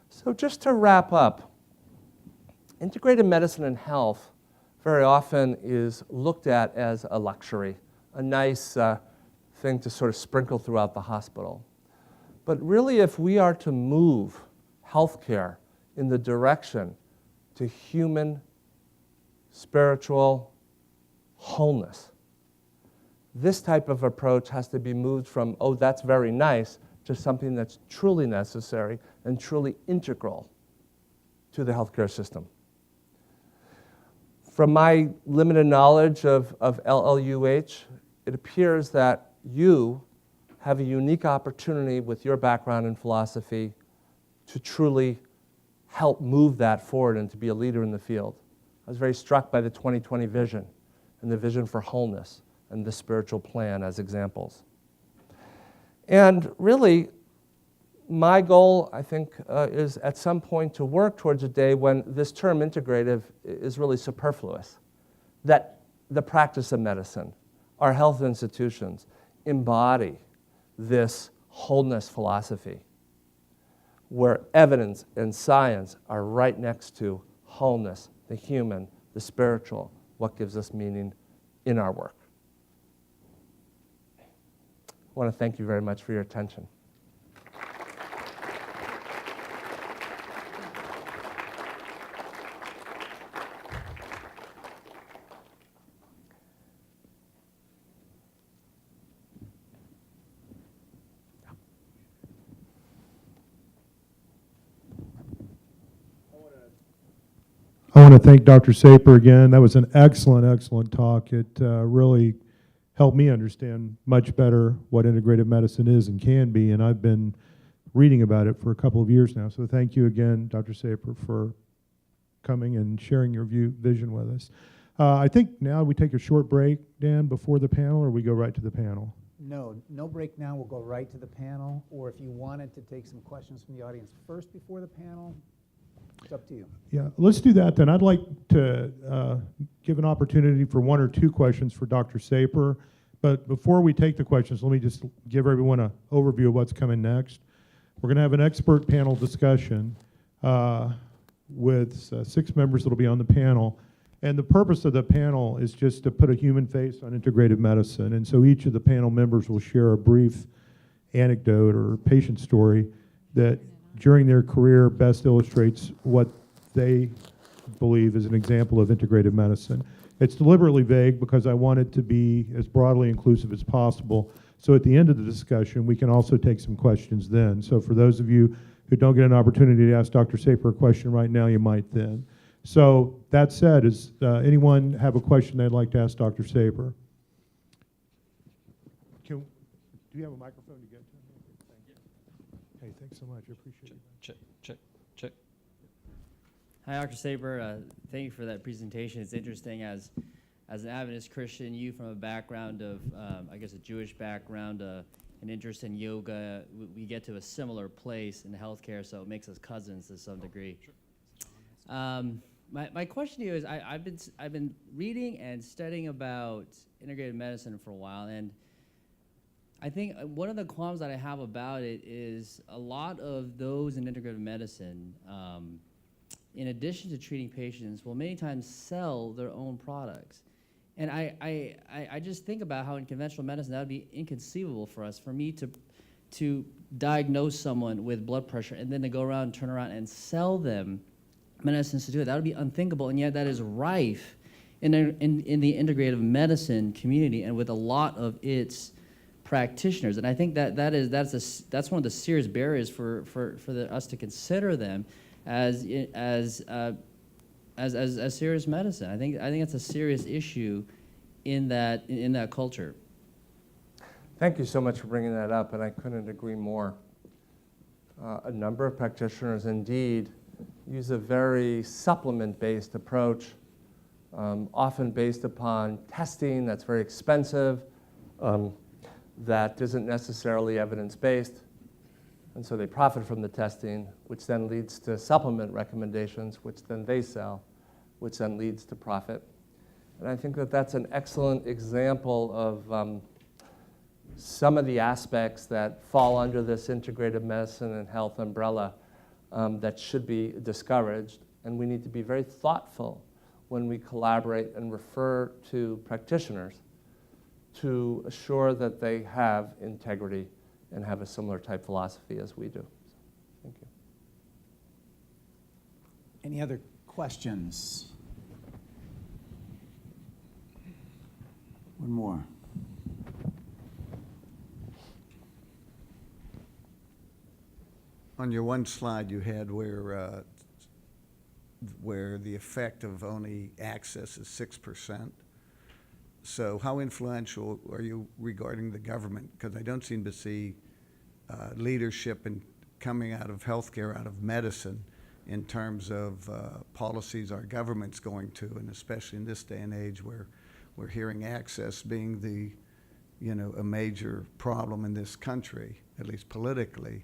So just to wrap up, integrated medicine and health very often is looked at as a luxury, a nice thing to sort of sprinkle throughout the hospital. But really, if we are to move healthcare in the direction to human, spiritual wholeness, this type of approach has to be moved from, oh, that's very nice, to something that's truly necessary and truly integral to the healthcare system. From my limited knowledge of LLUH, it appears that you have a unique opportunity with your background in philosophy to truly help move that forward and to be a leader in the field. I was very struck by the 2020 vision and the vision for wholeness and the spiritual plan as examples. And really, my goal, I think, is at some point to work towards a day when this term integrative is really superfluous, that the practice of medicine, our health institutions, embody this wholeness philosophy, where evidence and science are right next to wholeness, the human, the spiritual, what gives us meaning in our work. I want to thank you very much for your attention. I want to thank Dr. Saper again. That was an excellent, excellent talk. It really helped me understand much better what integrative medicine is and can be, and I've been reading about it for a couple of years now. So thank you again, Dr. Saper, for coming and sharing your vision with us. I think now we take a short break, Dan, before the panel, or we go right to the panel? No break now. We'll go right to the panel. Or if you wanted to take some questions from the audience first before the panel, it's up to you. Yeah, let's do that then. I'd like to give an opportunity for one or two questions for Dr. Saper. But before we take the questions, let me just give everyone an overview of what's coming next. We're going to have an expert panel discussion with 6 members that will be on the panel. And the purpose of the panel is just to put a human face on integrative medicine. And so each of the panel members will share a brief anecdote or patient story that during their career best illustrates what they believe is an example of integrative medicine. It's deliberately vague because I want it to be as broadly inclusive as possible. So at the end of the discussion, we can also take some questions then. So for those of you who don't get an opportunity to ask Dr. Saper a question right now, you might then. So that said, does anyone have a question they'd like to ask Dr. Saper? Do you have a microphone to get to? Thank you. Hey, thanks so much. I appreciate it. Check. Hi, Dr. Saper. Thank you for that presentation. It's interesting as an Adventist Christian, you from a background of, I guess, a Jewish background, an interest in yoga. We get to a similar place in healthcare, so it makes us cousins to some degree. Sure. My question to you is, I've been reading and studying about integrative medicine for a while, and I think one of the qualms that I have about it is a lot of those in integrative medicine, in addition to treating patients, will many times sell their own products. And I just think about how in conventional medicine that would be inconceivable for us, for me to diagnose someone with blood pressure and then to go around, turn around and sell them medicines to do it. That would be unthinkable, and yet that is rife in the integrative medicine community and with a lot of its practitioners. And I think that's one of the serious barriers for us to consider them as serious medicine. I think it's a serious issue in that culture. Thank you so much for bringing that up, and I couldn't agree more. A number of practitioners indeed use a very supplement-based approach, often based upon testing that's very expensive, that isn't necessarily evidence-based, and so they profit from the testing, which then leads to supplement recommendations, which then they sell, which then leads to profit. And I think that that's an excellent example of some of the aspects that fall under this integrative medicine and health umbrella that should be discouraged. And we need to be very thoughtful when we collaborate and refer to practitioners to assure that they have integrity and have a similar type philosophy as we do. So, thank you. Any other questions? One more. On your one slide you had where the effect of only access is 6%. So how influential are you regarding the government? Because I don't seem to see leadership in coming out of healthcare, out of medicine, in terms of policies our government's going to, and especially in this day and age where we're hearing access being a major problem in this country, at least politically.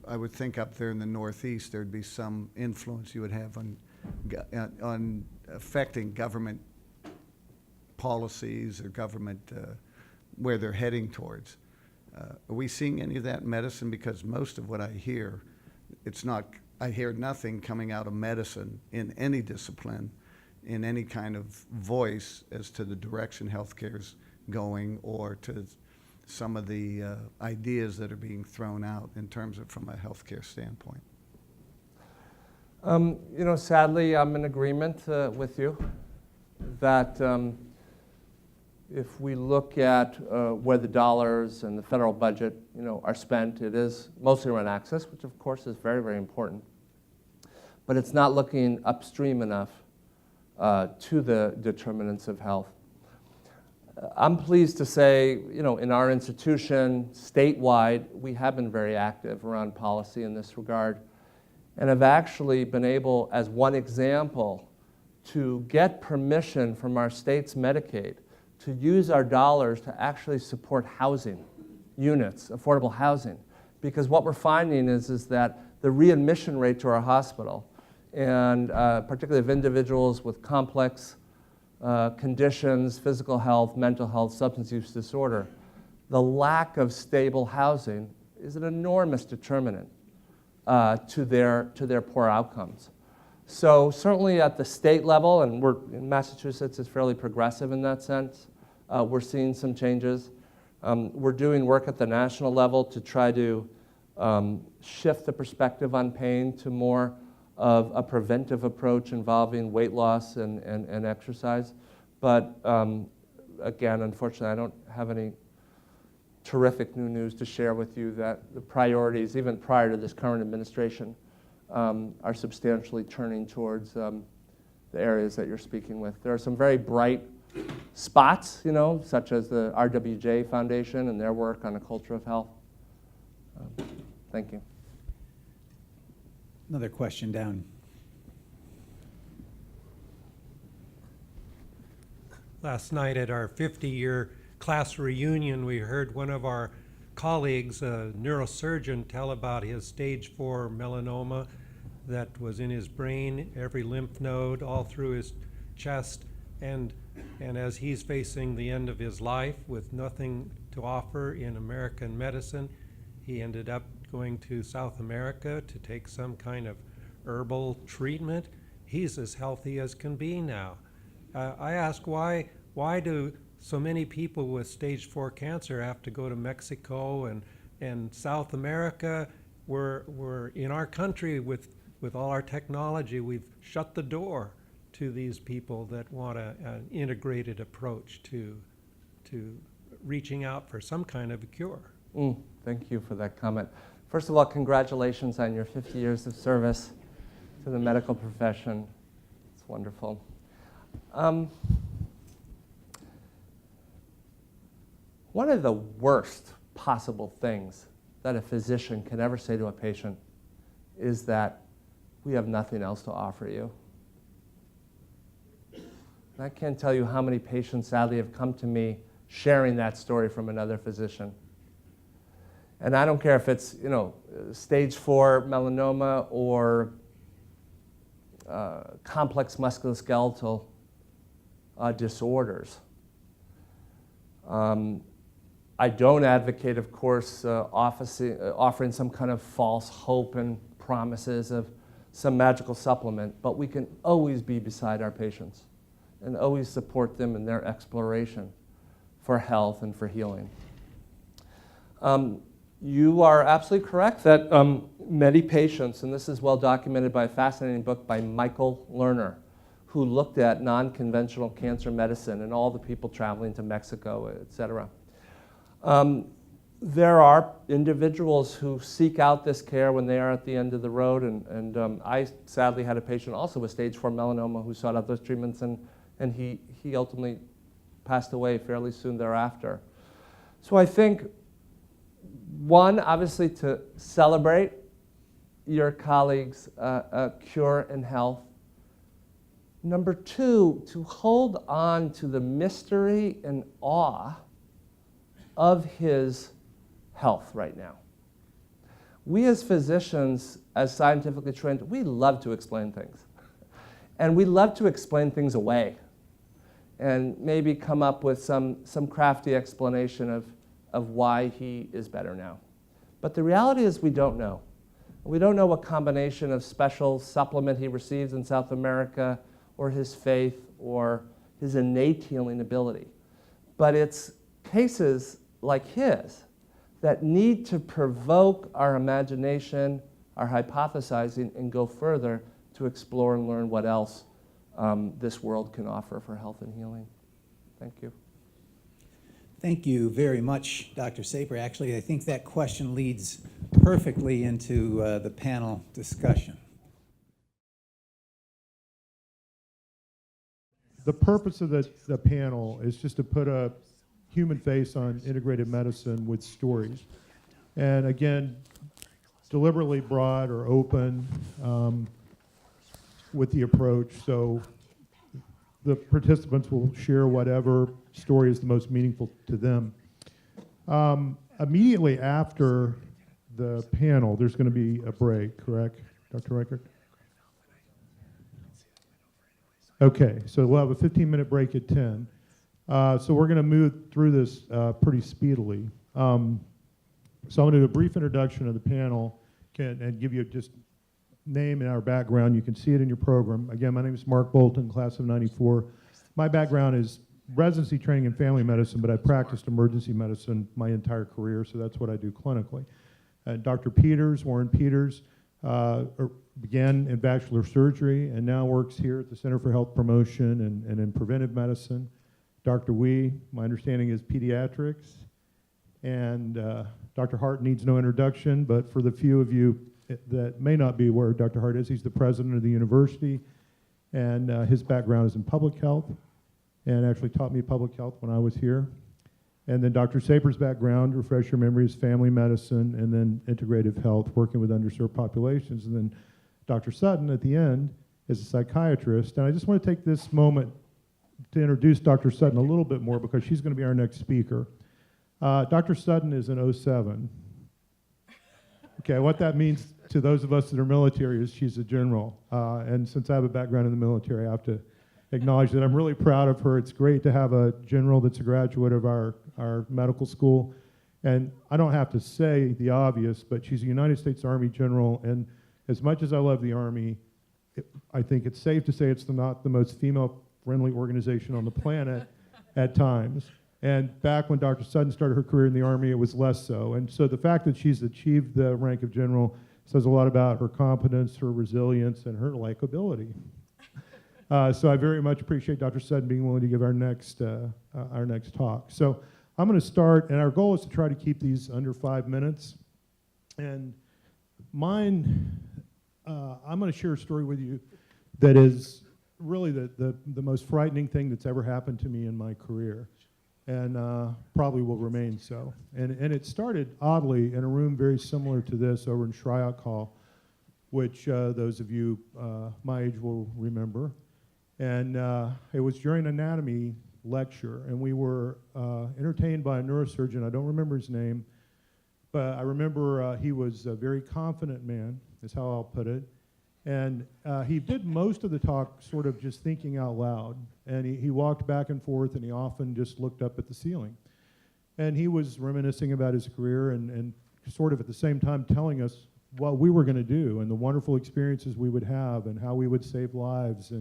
I would think up there in the Northeast there'd be some influence you would have on affecting government policies or government where they're heading towards. Are we seeing any of that in medicine? Because most of what I hear, I hear nothing coming out of medicine in any discipline, in any kind of voice as to the direction healthcare's going or to some of the ideas that are being thrown out in terms of from a healthcare standpoint. Sadly, I'm in agreement with you that if we look at where the dollars and the federal budget, are spent, it is mostly around access, which of course is very, very important. but it's not looking upstream enough to the determinants of health. I'm pleased to say, in our institution, statewide, we have been very active around policy in this regard, and have actually been able, as one example, to get permission from our state's Medicaid to use our dollars to actually support housing units, affordable housing. Because what we're finding is that the readmission rate to our hospital, and particularly of individuals with complex conditions, physical health, mental health, substance use disorder, the lack of stable housing is an enormous determinant to their poor outcomes. So certainly at the state level, and in Massachusetts is fairly progressive in that sense, we're seeing some changes. We're doing work at the national level to try to shift the perspective on pain to more of a preventive approach involving weight loss and exercise. But again, unfortunately, I don't have any terrific new news to share with you that the priorities, even prior to this current administration, are substantially turning towards the areas that you're speaking with. There are some very bright spots, such as the RWJ Foundation and their work on a culture of health. Thank you. Another question down. Last night at our 50-year class reunion, we heard one of our colleagues, a neurosurgeon, tell about his stage 4 melanoma that was in his brain, every lymph node, all through his chest. And as he's facing the end of his life with nothing to offer in American medicine, he ended up going to South America to take some kind of herbal treatment. He's as healthy as can be now. I ask why do so many people with stage 4 cancer have to go to Mexico and South America? We're in our country with all our technology, we've shut the door to these people that want an integrated approach to reaching out for some kind of a cure. Thank you for that comment. First of all, congratulations on your 50 years of service to the medical profession. It's wonderful. One of the worst possible things that a physician can ever say to a patient is that we have nothing else to offer you. And I can't tell you how many patients sadly have come to me sharing that story from another physician. And I don't care if it's, stage 4 melanoma or complex musculoskeletal disorders. I don't advocate, of course, offering some kind of false hope and promises of some magical supplement, but we can always be beside our patients and always support them in their exploration for health and for healing. You are absolutely correct that many patients, and this is well documented by a fascinating book by Michael Lerner, who looked at non-conventional cancer medicine and all the people traveling to Mexico, et cetera. There are individuals who seek out this care when they are at the end of the road, and I sadly had a patient also with stage 4 melanoma who sought out those treatments, and he ultimately passed away fairly soon thereafter. So I think, one, obviously to celebrate your colleagues' cure and health. Number two, to hold on to the mystery and awe of his health right now. We as physicians, as scientifically trained, we love to explain things. And we love to explain things away and maybe come up with some crafty explanation of why he is better now. But the reality is we don't know. We don't know what combination of special supplement he receives in South America or his faith or his innate healing ability. But it's cases like his that need to provoke our imagination, our hypothesizing, and go further to explore and learn what else this world can offer for health and healing. Thank you. Thank you very much, Dr. Saper. Actually, I think that question leads perfectly into the panel discussion. the purpose of the panel is just to put a human face on integrated medicine with stories. And again, deliberately broad or open with the approach. So the participants will share whatever story is the most meaningful to them. Immediately after the panel, there's going to be a break, correct, Dr. Reichert? Okay, so we'll have a 15-minute break at 10. So we're going to move through this pretty speedily. So I'm going to do a brief introduction of the panel and give you just name and our background. You can see it in your program. Again, my name is Mark Bolton, class of '94. My background is residency training in family medicine, but I practiced emergency medicine my entire career, so that's what I do clinically. Dr. Peters, Warren Peters, began in vascular surgery and now works here at the Center for Health Promotion and in preventive medicine. Dr. Wee, my understanding is pediatrics. And Dr. Hart needs no introduction, but for the few of you that may not be aware of Dr. Hart is, he's the president of the university, and his background is in public health, and actually taught me public health when I was here. And then Dr. Saper's background, refresh your memory, is family medicine and then integrative health, working with underserved populations. And then Dr. Sutton at the end is a psychiatrist. And I just want to take this moment to introduce Dr. Sutton a little bit more because she's going to be our next speaker. Dr. Sutton is an 07. Okay, what that means to those of us that are military is she's a general. And since I have a background in the military, I have to acknowledge that I'm really proud of her. It's great to have a general that's a graduate of our medical school. And I don't have to say the obvious, but she's a United States Army general. And as much as I love the Army, I think it's safe to say it's not the most female-friendly organization on the planet at times. And back when Dr. Sutton started her career in the Army, it was less so. And so the fact that she's achieved the rank of general says a lot about her competence, her resilience, and her likability. So I very much appreciate Dr. Sutton being willing to give our next talk. So I'm going to start, and our goal is to try to keep these under 5 minutes. And mine, I'm going to share a story with you that is really the most frightening thing that's ever happened to me in my career, and probably will remain so. And it started, oddly, in a room very similar to this over in Shryock Hall, which those of you my age will remember. And it was during an anatomy lecture, and we were entertained by a neurosurgeon. I don't remember his name, but I remember he was a very confident man, is how I'll put it. And he did most of the talk sort of just thinking out loud. And he walked back and forth, and he often just looked up at the ceiling. And he was reminiscing about his career and sort of at the same time telling us what we were going to do and the wonderful experiences we would have and how we would save lives.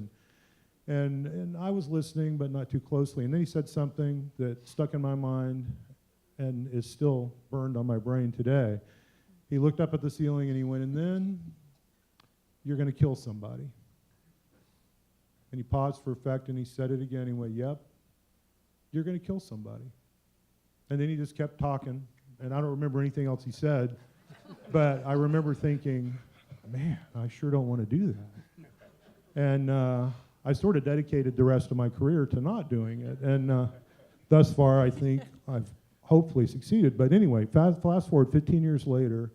And I was listening, but not too closely. And then he said something that stuck in my mind and is still burned on my brain today. He looked up at the ceiling and he went, and then you're going to kill somebody. And he paused for effect and he said it again. He went, yep, you're going to kill somebody. And then he just kept talking. And I don't remember anything else he said, but I remember thinking, man, I sure don't want to do that. And I sort of dedicated the rest of my career to not doing it. And thus far, I think I've hopefully succeeded. But anyway, fast forward 15 years later,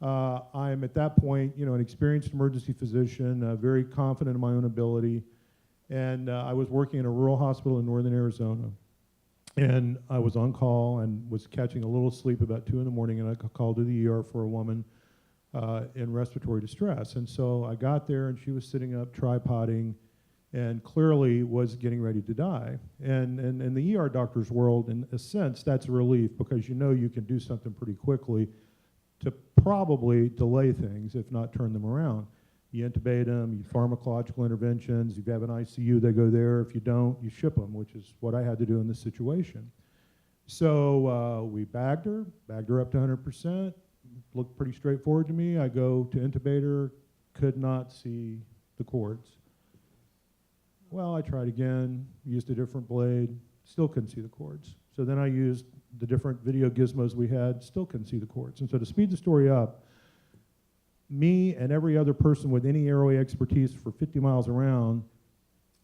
I'm at that point, an experienced emergency physician, very confident in my own ability. And I was working in a rural hospital in northern Arizona. And I was on call and was catching a little sleep about 2 in the morning, and I got called to the ER for a woman in respiratory distress. And so I got there, and she was sitting up tripoding and clearly was getting ready to die. And in the ER doctor's world, in a sense, that's a relief because you can do something pretty quickly to probably delay things, if not turn them around. You intubate them, you pharmacological interventions, if you have an ICU, they go there. If you don't, you ship them, which is what I had to do in this situation. So we bagged her up to 100%, looked pretty straightforward to me. I go to intubate her, could not see the cords. Well, I tried again, used a different blade, still couldn't see the cords. So then I used the different video gizmos we had, still couldn't see the cords. And so to speed the story up, me and every other person with any airway expertise for 50 miles around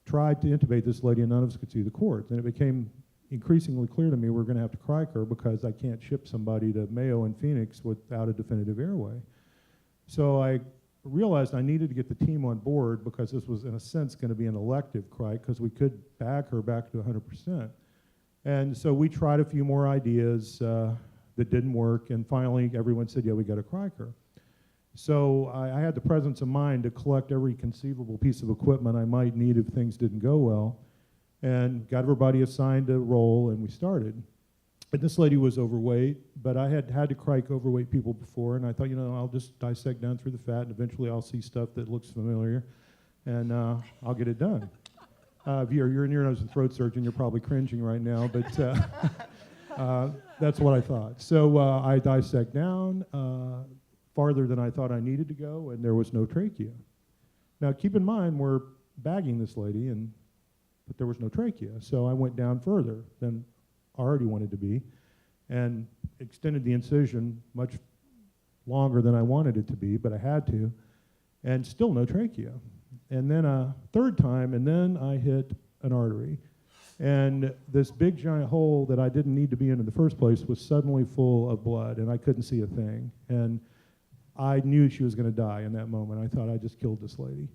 tried to intubate this lady and none of us could see the cords. And it became increasingly clear to me we're going to have to cric her because I can't ship somebody to Mayo and Phoenix without a definitive airway. So I realized I needed to get the team on board because this was, in a sense, going to be an elective cric because we could bag her back to 100%. And so we tried a few more ideas that didn't work, and finally everyone said, yeah, we got to cric her. So I had the presence of mind to collect every conceivable piece of equipment I might need if things didn't go well, and got everybody assigned a role, and we started. And this lady was overweight, but I had to cric overweight people before, and I thought, you know, I'll just dissect down through the fat, and eventually I'll see stuff that looks familiar, and I'll get it done. If you're an ear, nose, and throat surgeon, you're probably cringing right now, but that's what I thought. So I dissect down farther than I thought I needed to go, and there was no trachea. Now, keep in mind, we're bagging this lady, but there was no trachea, so I went down further than I already wanted to be, and extended the incision much longer than I wanted it to be, but I had to, and still no trachea. And then a third time, and then I hit an artery. And this big giant hole that I didn't need to be in the first place was suddenly full of blood, and I couldn't see a thing. And I knew she was going to die in that moment. I thought I just killed this lady.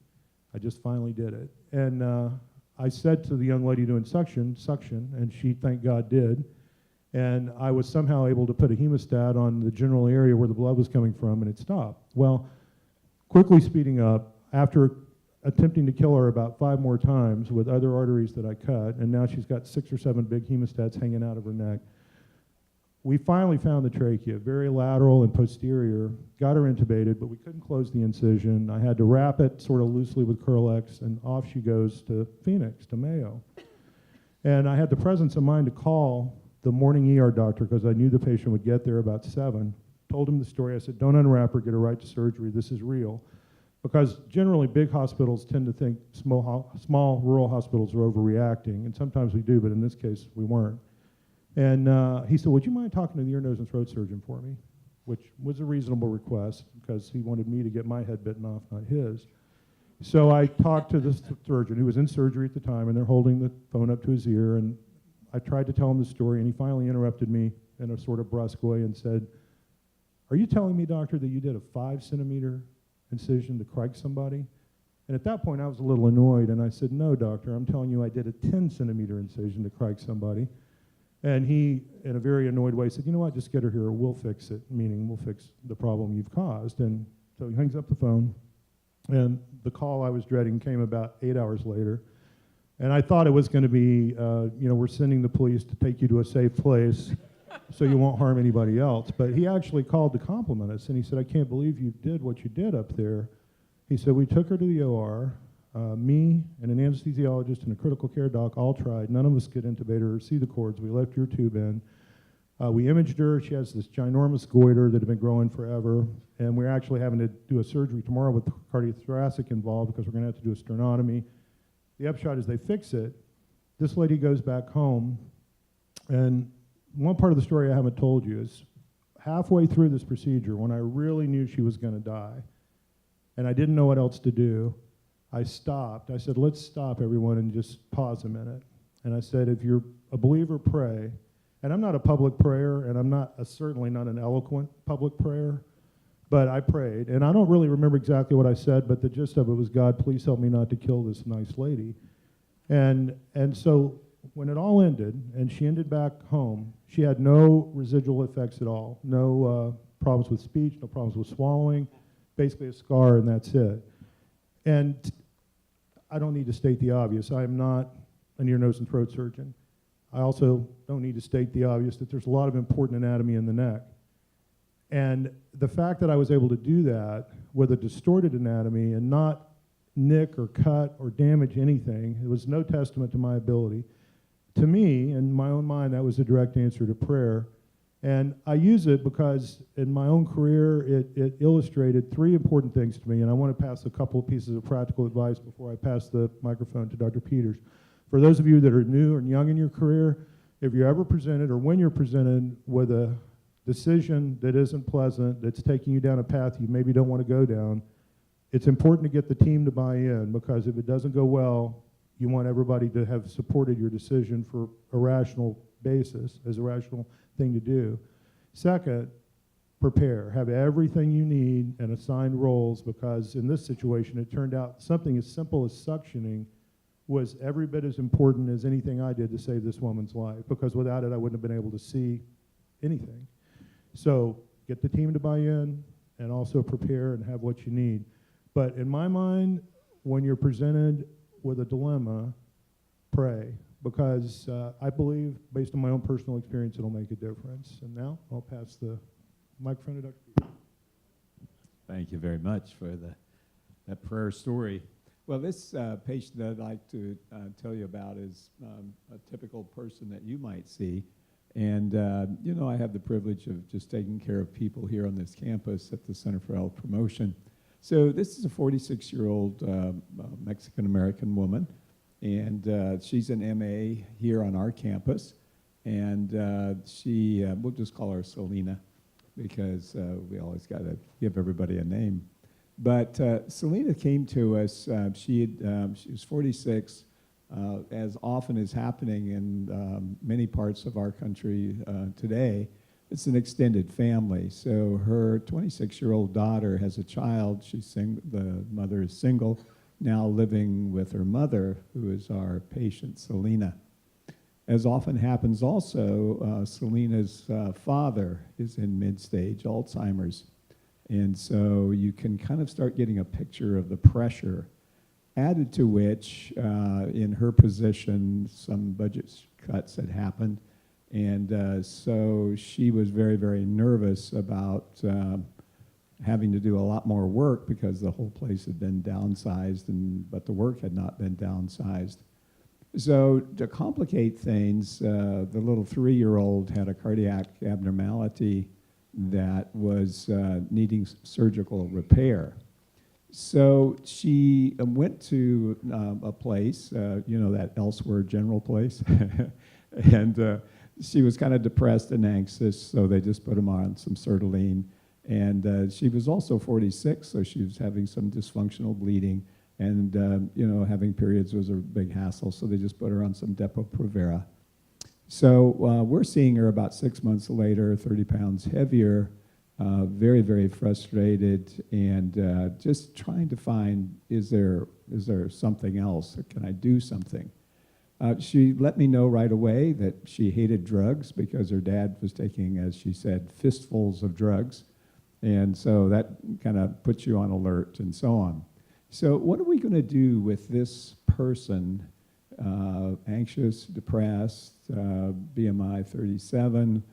I just finally did it. And I said to the young lady doing suction, and she, thank God, did. And I was somehow able to put a hemostat on the general area where the blood was coming from, and it stopped. Well, quickly speeding up, after attempting to kill her about 5 more times with other arteries that I cut, and now she's got 6 or 7 big hemostats hanging out of her neck. We finally found the trachea, very lateral and posterior, got her intubated, but we couldn't close the incision. I had to wrap it sort of loosely with Curlex, and off she goes to Phoenix, to Mayo. And I had the presence of mind to call the morning ER doctor because I knew the patient would get there about 7. Told him the story. I said, don't unwrap her, get her right to surgery. This is real. Because generally big hospitals tend to think small rural hospitals are overreacting, and sometimes we do, but in this case we weren't. And he said, would you mind talking to the ear, nose, and throat surgeon for me? Which was a reasonable request because he wanted me to get my head bitten off, not his. So I talked to the surgeon who was in surgery at the time, and they're holding the phone up to his ear, and I tried to tell him the story, and he finally interrupted me in a sort of brusque way and said, are you telling me, doctor, that you did a 5-centimeter incision to cric somebody? And at that point I was a little annoyed, and I said, no, doctor, I'm telling you I did a 10-centimeter incision to cric somebody. And he, in a very annoyed way, said, you know what, just get her here, we'll fix it, meaning we'll fix the problem you've caused. And so he hangs up the phone, and the call I was dreading came about 8 hours later. And I thought it was going to be, we're sending the police to take you to a safe place so you won't harm anybody else. But he actually called to compliment us, and he said, I can't believe you did what you did up there. He said, we took her to the OR, me and an anesthesiologist and a critical care doc all tried. None of us could intubate her or see the cords. We left your tube in. We imaged her. She has this ginormous goiter that had been growing forever, and we're actually having to do a surgery tomorrow with cardiothoracic involved because we're going to have to do a sternotomy. The upshot is they fix it. This lady goes back home, and one part of the story I haven't told you is halfway through this procedure, when I really knew she was going to die, and I didn't know what else to do, I stopped. I said, let's stop, everyone, and just pause a minute. And I said, if you're a believer, pray. And I'm not a public prayer, and I'm not certainly not an eloquent public prayer, but I prayed. And I don't really remember exactly what I said, but the gist of it was, God, please help me not to kill this nice lady. And so when it all ended, and she ended back home, she had no residual effects at all. No problems with speech, no problems with swallowing, basically a scar, and that's it. And I don't need to state the obvious. I am not an ear, nose, and throat surgeon. I also don't need to state the obvious that there's a lot of important anatomy in the neck. And the fact that I was able to do that with a distorted anatomy and not nick or cut or damage anything, it was no testament to my ability. To me, in my own mind, that was a direct answer to prayer. And I use it because in my own career, it illustrated 3 important things to me, and I want to pass a couple of pieces of practical advice before I pass the microphone to Dr. Peters. For those of you that are new and young in your career, if you're ever presented or when you're presented with a decision that isn't pleasant, that's taking you down a path you maybe don't want to go down, it's important to get the team to buy in, because if it doesn't go well, You want everybody to have supported your decision for a rational basis, as a rational thing to do. Second, prepare. Have everything you need and assign roles, because in this situation, it turned out something as simple as suctioning was every bit as important as anything I did to save this woman's life, because without it, I wouldn't have been able to see anything. So get the team to buy in and also prepare and have what you need. But in my mind, when you're presented with a dilemma, pray, because I believe, based on my own personal experience, it'll make a difference. And now I'll pass the microphone to Dr. Peter. Thank you very much for that prayer story. Well, this patient that I'd like to tell you about is a typical person that you might see. And, you know, I have the privilege of just taking care of people here on this campus at the Center for Health Promotion. So this is a 46-year-old Mexican-American woman, and she's an MA here on our campus. And we'll just call her Selena, because we always got to give everybody a name. But Selena came to us. She was 46, as often is happening in many parts of our country today. It's an extended family. So her 26-year-old daughter has a child. The mother is single, now living with her mother, who is our patient, Selena. As often happens also, Selena's father is in mid-stage Alzheimer's. And so you can kind of start getting a picture of the pressure, added to which, in her position, some budget cuts had happened. And so she was very, very nervous about having to do a lot more work, because the whole place had been downsized, but the work had not been downsized. So to complicate things, the little 3-year-old had a cardiac abnormality that was needing surgical repair. So she went to a place, you know, that Elsewhere General place, and she was kind of depressed and anxious, so they just put him on some sertraline. And she was also 46, so she was having some dysfunctional bleeding, and you know, having periods was a big hassle, so they just put her on some Depo-Provera. So we're seeing her about 6 months later, 30 pounds heavier, very, very frustrated, and just trying to find, is there something else? Can I do something? She let me know right away that she hated drugs, because her dad was taking, as she said, fistfuls of drugs. And so that kind of puts you on alert and so on. So what are we going to do with this person? Anxious, depressed, BMI 37,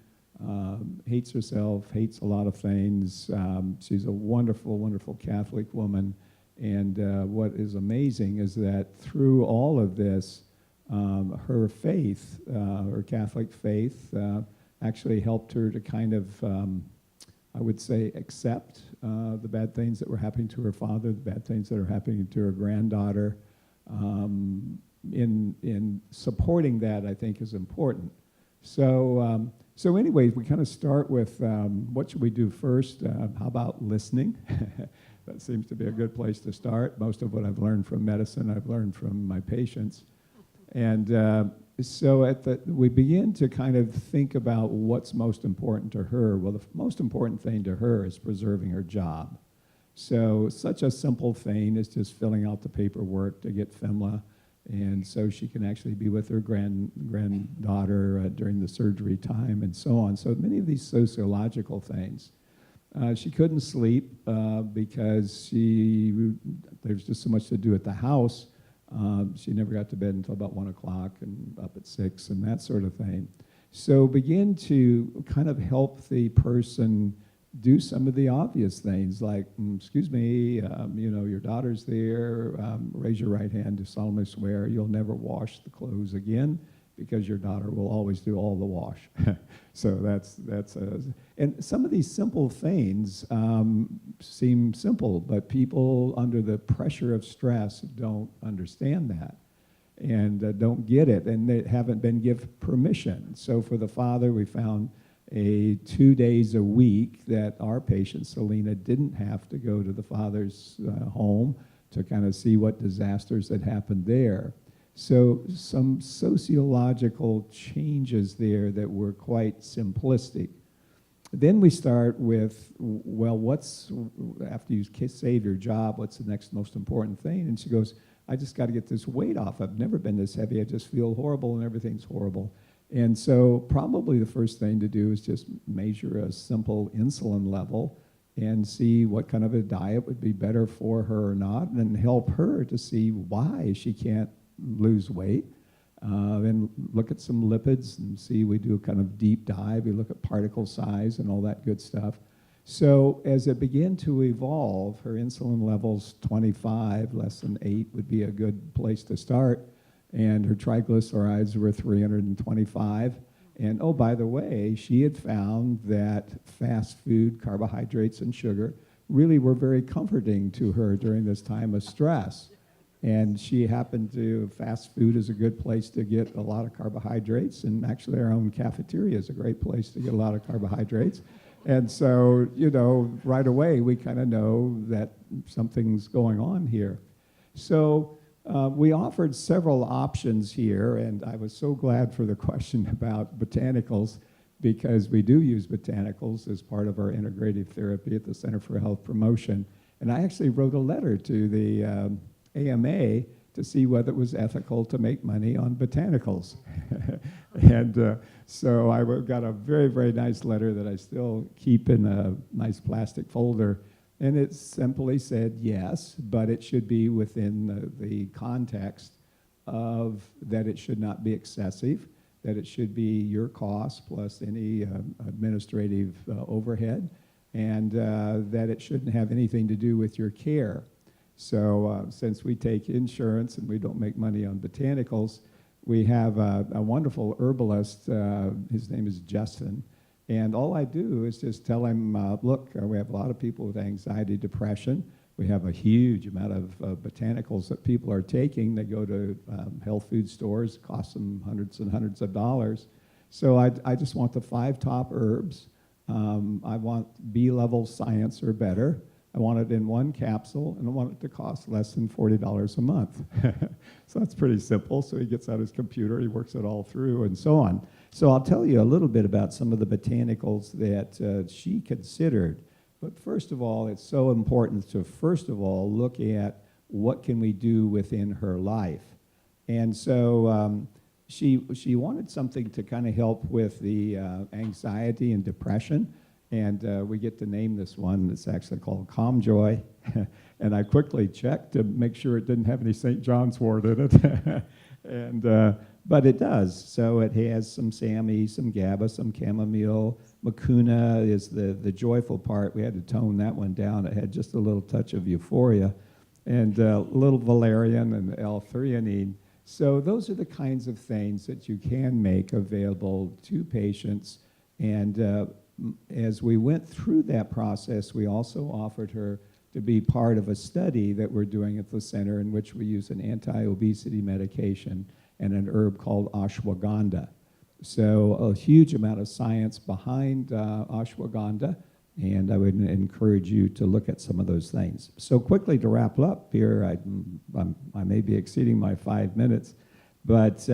hates herself, hates a lot of things. She's a wonderful, wonderful Catholic woman. And what is amazing is that through all of this, her faith, her Catholic faith, actually helped her to kind of, I would say, accept the bad things that were happening to her father, the bad things that are happening to her granddaughter. In supporting that, I think, is important. So, so anyways, we kind of start with what should we do first? How about listening? That seems to be a good place to start. Most of what I've learned from medicine, I've learned from my patients. And so we begin to kind of think about what's most important to her. Well, the most important thing to her is preserving her job. So such a simple thing is just filling out the paperwork to get FMLA, and so she can actually be with her granddaughter during the surgery time and so on. So many of these sociological things. She couldn't sleep because there's just so much to do at the house. She never got to bed until about 1 o'clock and up at 6 and that sort of thing. So begin to kind of help the person do some of the obvious things like, excuse me, you know, your daughter's there, raise your right hand to solemnly swear you'll never wash the clothes again, because your daughter will always do all the wash. So and some of these simple things seem simple, but people under the pressure of stress don't understand that and don't get it, and they haven't been given permission. So for the father, we found 2 days a week that our patient, Selena, didn't have to go to the father's home to kind of see what disasters had happened there. So some sociological changes there that were quite simplistic. Then we start with, well, after you save your job, what's the next most important thing? And she goes, I just got to get this weight off. I've never been this heavy. I just feel horrible and everything's horrible. And so probably the first thing to do is just measure a simple insulin level and see what kind of a diet would be better for her or not, and help her to see why she can't lose weight. And look at some lipids and see, we do a kind of deep dive. We look at particle size and all that good stuff. So as it began to evolve, her insulin levels 25, less than 8 would be a good place to start. And her triglycerides were 325. And oh, by the way, she had found that fast food, carbohydrates, and sugar really were very comforting to her during this time of stress. And she happened to, fast food is a good place to get a lot of carbohydrates, and actually our own cafeteria is a great place to get a lot of carbohydrates. And so, you know, right away we kind of know that something's going on here. So we offered several options here, and I was so glad for the question about botanicals, because we do use botanicals as part of our integrative therapy at the Center for Health Promotion. And I actually wrote a letter to the AMA to see whether it was ethical to make money on botanicals. And so I got a very, very nice letter that I still keep in a nice plastic folder. And it simply said yes, but it should be within the context of that it should not be excessive, that it should be your cost plus any administrative overhead, and that it shouldn't have anything to do with your care. So since we take insurance and we don't make money on botanicals, we have a wonderful herbalist. His name is Justin. And all I do is just tell him, look, we have a lot of people with anxiety, depression. We have a huge amount of botanicals that people are taking. They go to health food stores, cost them hundreds and hundreds of dollars. So I just want the 5 top herbs. I want B-level science or better. I want it in 1 capsule, and I want it to cost less than $40 a month. So that's pretty simple. So he gets out his computer, he works it all through, and so on. So I'll tell you a little bit about some of the botanicals that she considered. But first of all, it's so important to, first of all, look at what can we do within her life. And so she wanted something to kind of help with the anxiety and depression. And we get to name this one. It's actually called Calm Joy. And I quickly checked to make sure it didn't have any St. John's wort in it. And but it does. So it has some SAMe, some GABA, some chamomile. Mucuna is the joyful part. We had to tone that one down. It had just a little touch of euphoria. And a little valerian and L-theanine. So those are the kinds of things that you can make available to patients. And as we went through that process, we also offered her to be part of a study that we're doing at the center in which we use an anti-obesity medication and an herb called ashwagandha. So a huge amount of science behind ashwagandha, and I would encourage you to look at some of those things. So quickly to wrap up here, I may be exceeding my 5 minutes, but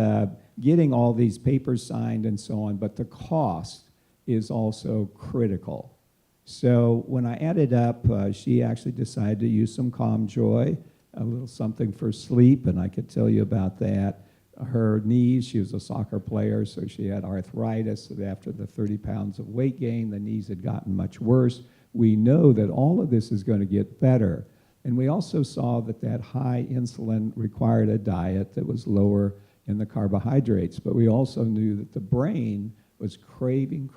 getting all these papers signed and so on, but the cost is also critical. So when I added up, she actually decided to use some Calm Joy, a little something for sleep, and I could tell you about that. Her knees, she was a soccer player, so she had arthritis. So after the 30 pounds of weight gain, the knees had gotten much worse. We know that all of this is going to get better. And we also saw that high insulin required a diet that was lower in the carbohydrates. But we also knew that the brain was craving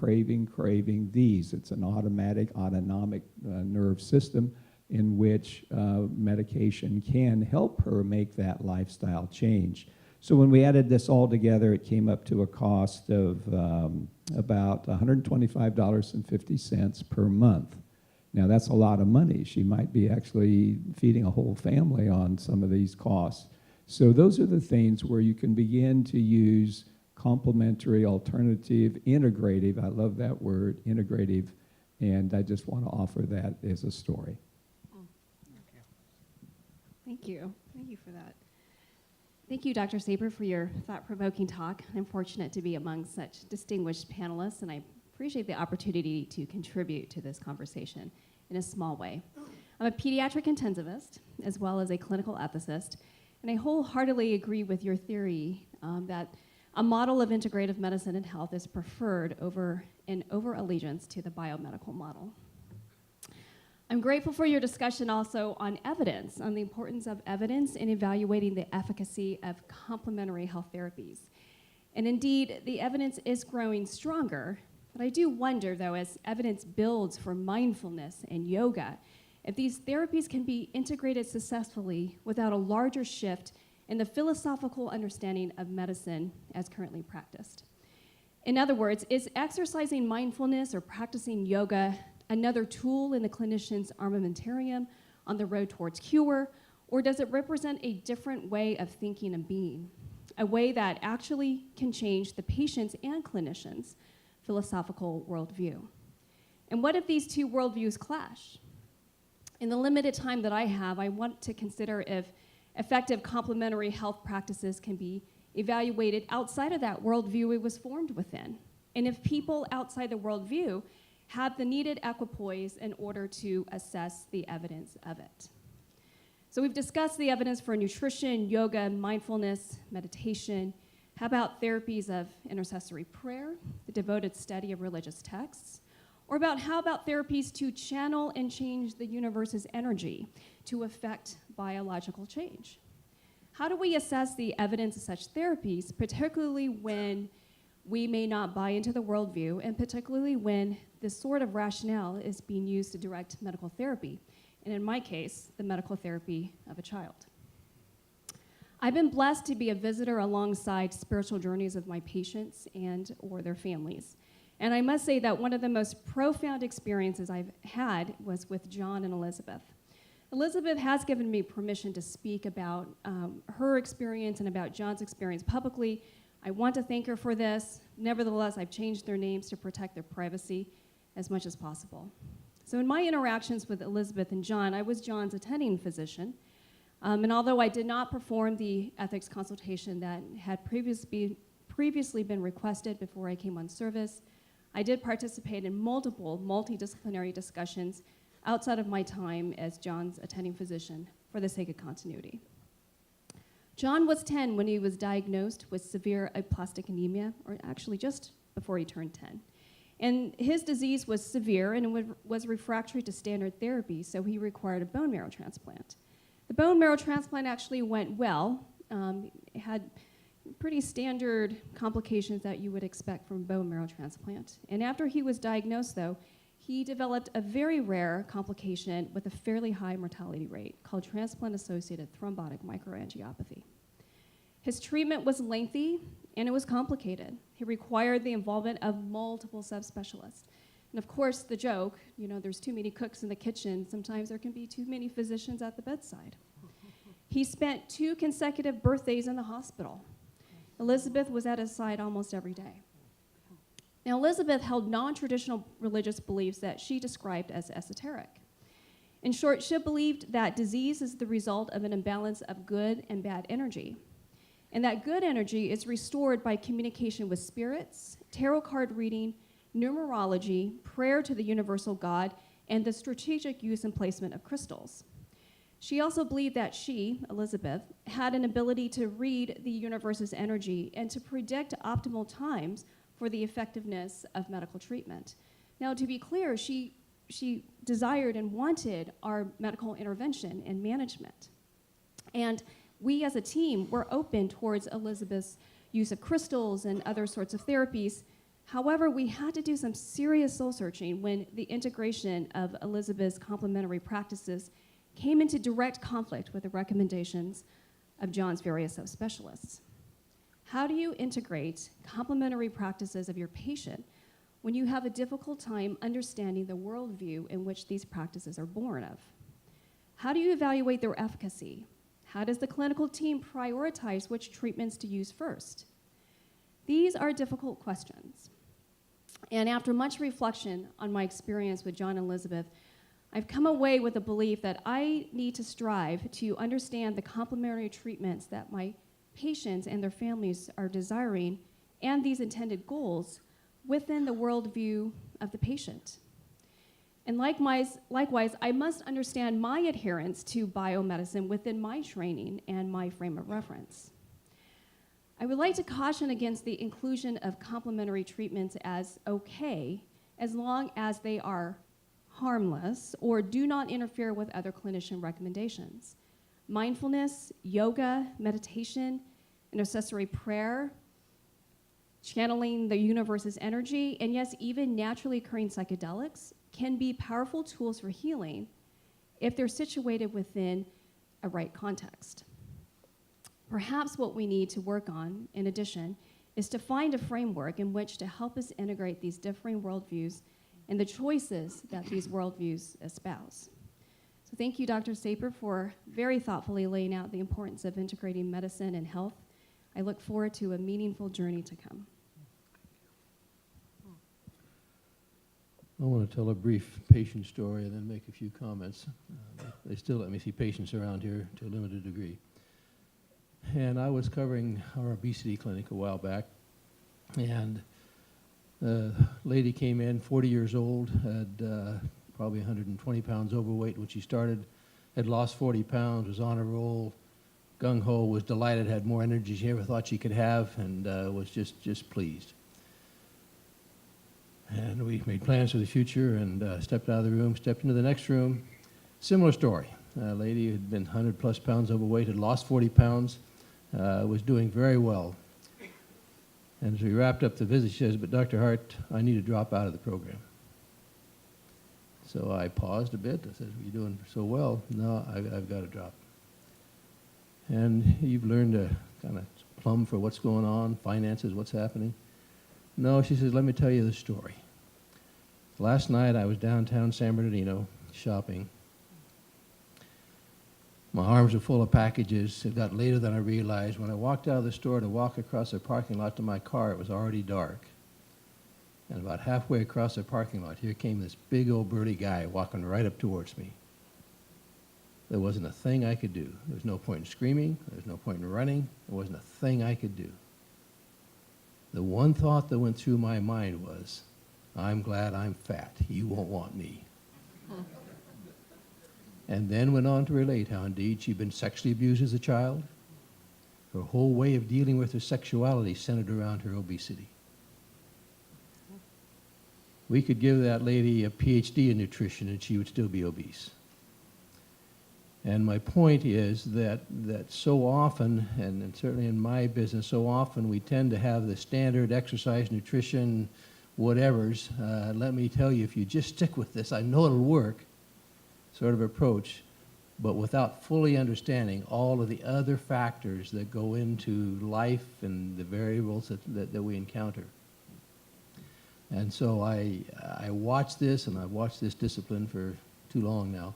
these. It's an autonomic nerve system in which medication can help her make that lifestyle change. So when we added this all together, it came up to a cost of about $125.50 per month. Now that's a lot of money. She might be actually feeding a whole family on some of these costs. So those are the things where you can begin to use complementary, alternative, integrative, I love that word, integrative, and I just want to offer that as a story. Thank you. Thank you for that. Thank you, Dr. Saper, for your thought-provoking talk. I'm fortunate to be among such distinguished panelists, and I appreciate the opportunity to contribute to this conversation in a small way. I'm a pediatric intensivist, as well as a clinical ethicist, and I wholeheartedly agree with your theory that a model of integrative medicine and health is preferred over allegiance to the biomedical model. I'm grateful for your discussion also on evidence, on the importance of evidence in evaluating the efficacy of complementary health therapies. And indeed, the evidence is growing stronger, but I do wonder, though, as evidence builds for mindfulness and yoga, if these therapies can be integrated successfully without a larger shift in the philosophical understanding of medicine as currently practiced. In other words, is exercising mindfulness or practicing yoga another tool in the clinician's armamentarium on the road towards cure, or does it represent a different way of thinking and being, a way that actually can change the patient's and clinician's philosophical worldview? And what if these two worldviews clash? In the limited time that I have, I want to consider if effective complementary health practices can be evaluated outside of that worldview it was formed within, and if people outside the worldview have the needed equipoise in order to assess the evidence of it. So we've discussed the evidence for nutrition, yoga, mindfulness, meditation. How about therapies of intercessory prayer, the devoted study of religious texts? Or how about therapies to channel and change the universe's energy to affect biological change? How do we assess the evidence of such therapies, particularly when we may not buy into the worldview, and particularly when this sort of rationale is being used to direct medical therapy, and in my case, the medical therapy of a child? I've been blessed to be a visitor alongside spiritual journeys of my patients or their families. And I must say that one of the most profound experiences I've had was with John and Elizabeth. Elizabeth has given me permission to speak about her experience and about John's experience publicly. I want to thank her for this. Nevertheless, I've changed their names to protect their privacy as much as possible. So in my interactions with Elizabeth and John, I was John's attending physician. And although I did not perform the ethics consultation that had previously been requested before I came on service, I did participate in multiple multidisciplinary discussions outside of my time as John's attending physician for the sake of continuity. John was 10 when he was diagnosed with severe aplastic anemia, or actually just before he turned 10. And his disease was severe and was refractory to standard therapy, so he required a bone marrow transplant. The bone marrow transplant actually went well. It had pretty standard complications that you would expect from bone marrow transplant. And after he was diagnosed, though, he developed a very rare complication with a fairly high mortality rate called transplant-associated thrombotic microangiopathy. His treatment was lengthy and it was complicated. He required the involvement of multiple subspecialists. And of course, the joke, there's too many cooks in the kitchen. Sometimes there can be too many physicians at the bedside. He spent 2 consecutive birthdays in the hospital. Elizabeth was at his side almost every day. Now, Elizabeth held non-traditional religious beliefs that she described as esoteric. In short, she believed that disease is the result of an imbalance of good and bad energy, and that good energy is restored by communication with spirits, tarot card reading, numerology, prayer to the universal God, and the strategic use and placement of crystals. She also believed that she, Elizabeth, had an ability to read the universe's energy and to predict optimal times for the effectiveness of medical treatment. Now, to be clear, she desired and wanted our medical intervention and management. And we as a team were open towards Elizabeth's use of crystals and other sorts of therapies. However, we had to do some serious soul searching when the integration of Elizabeth's complementary practices came into direct conflict with the recommendations of John's various subspecialists. How do you integrate complementary practices of your patient when you have a difficult time understanding the worldview in which these practices are born of? How do you evaluate their efficacy? How does the clinical team prioritize which treatments to use first? These are difficult questions. And after much reflection on my experience with John and Elizabeth, I've come away with a belief that I need to strive to understand the complementary treatments that my patients and their families are desiring and these intended goals within the worldview of the patient. And likewise, I must understand my adherence to biomedicine within my training and my frame of reference. I would like to caution against the inclusion of complementary treatments as okay, as long as they are harmless or do not interfere with other clinician recommendations. Mindfulness, yoga, meditation, intercessory prayer, channeling the universe's energy, and yes, even naturally occurring psychedelics can be powerful tools for healing if they're situated within a right context. Perhaps what we need to work on, in addition, is to find a framework in which to help us integrate these differing worldviews and the choices that these worldviews espouse. So thank you, Dr. Saper, for very thoughtfully laying out the importance of integrating medicine and health. I look forward to a meaningful journey to come. I want to tell a brief patient story and then make a few comments. They still let me see patients around here to a limited degree. And I was covering our obesity clinic a while back, and a lady came in, 40 years old, had probably 120 pounds overweight when she started, had lost 40 pounds, was on a roll, gung-ho, was delighted, had more energy she ever thought she could have, and was just pleased. And we made plans for the future and stepped out of the room, stepped into the next room. Similar story. A lady who had been 100 plus pounds overweight, had lost 40 pounds, was doing very well. And as we wrapped up the visit, she says, "But Dr. Hart, I need to drop out of the program." So I paused a bit. I said, "You're doing so well." "No, I've got to drop." "And you've learned to kind of plumb for what's going on, finances, what's happening?" "No," she says, "let me tell you the story. Last night I was downtown San Bernardino shopping. My arms were full of packages. It got later than I realized. When I walked out of the store to walk across the parking lot to my car, it was already dark. And about halfway across the parking lot, here came this big old burly guy walking right up towards me. There wasn't a thing I could do. There was no point in screaming. There was no point in running. There wasn't a thing I could do. The one thought that went through my mind was, I'm glad I'm fat. You won't want me. And then went on to relate how indeed she'd been sexually abused as a child. Her whole way of dealing with her sexuality centered around her obesity. We could give that lady a PhD in nutrition and she would still be obese. And my point is that so often, and certainly in my business, so often we tend to have the standard exercise, nutrition, whatevers. Let me tell you, if you just stick with this, I know it'll work, sort of approach, but without fully understanding all of the other factors that go into life and the variables that we encounter. And so I watch this, and I've watched this discipline for too long now,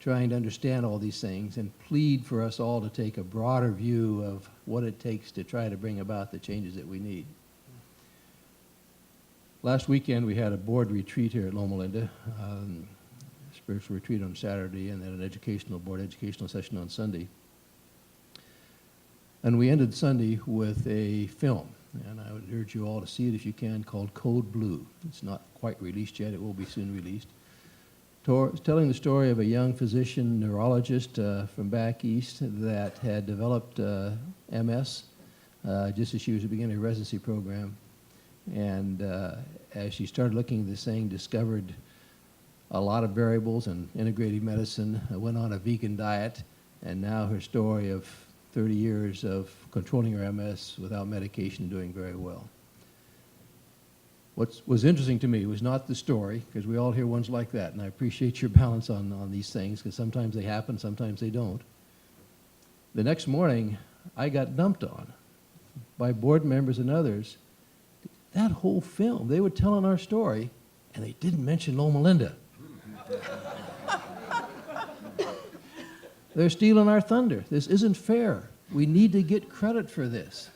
trying to understand all these things and plead for us all to take a broader view of what it takes to try to bring about the changes that we need. Last weekend we had a board retreat here at Loma Linda, spiritual retreat on Saturday and then an board educational session on Sunday. And we ended Sunday with a film, and I would urge you all to see it if you can, called Code Blue. It's not quite released yet, it will be soon released. It's telling the story of a young physician neurologist from back east that had developed MS just as she was beginning her residency program. And as she started looking at this thing, discovered a lot of variables in integrative medicine, went on a vegan diet, and now her story of 30 years of controlling her MS without medication, doing very well. What was interesting to me was not the story, because we all hear ones like that, and I appreciate your balance on these things, because sometimes they happen, sometimes they don't. The next morning, I got dumped on by board members and others. That whole film, they were telling our story, and they didn't mention Loma Linda. They're stealing our thunder. This isn't fair. We need to get credit for this.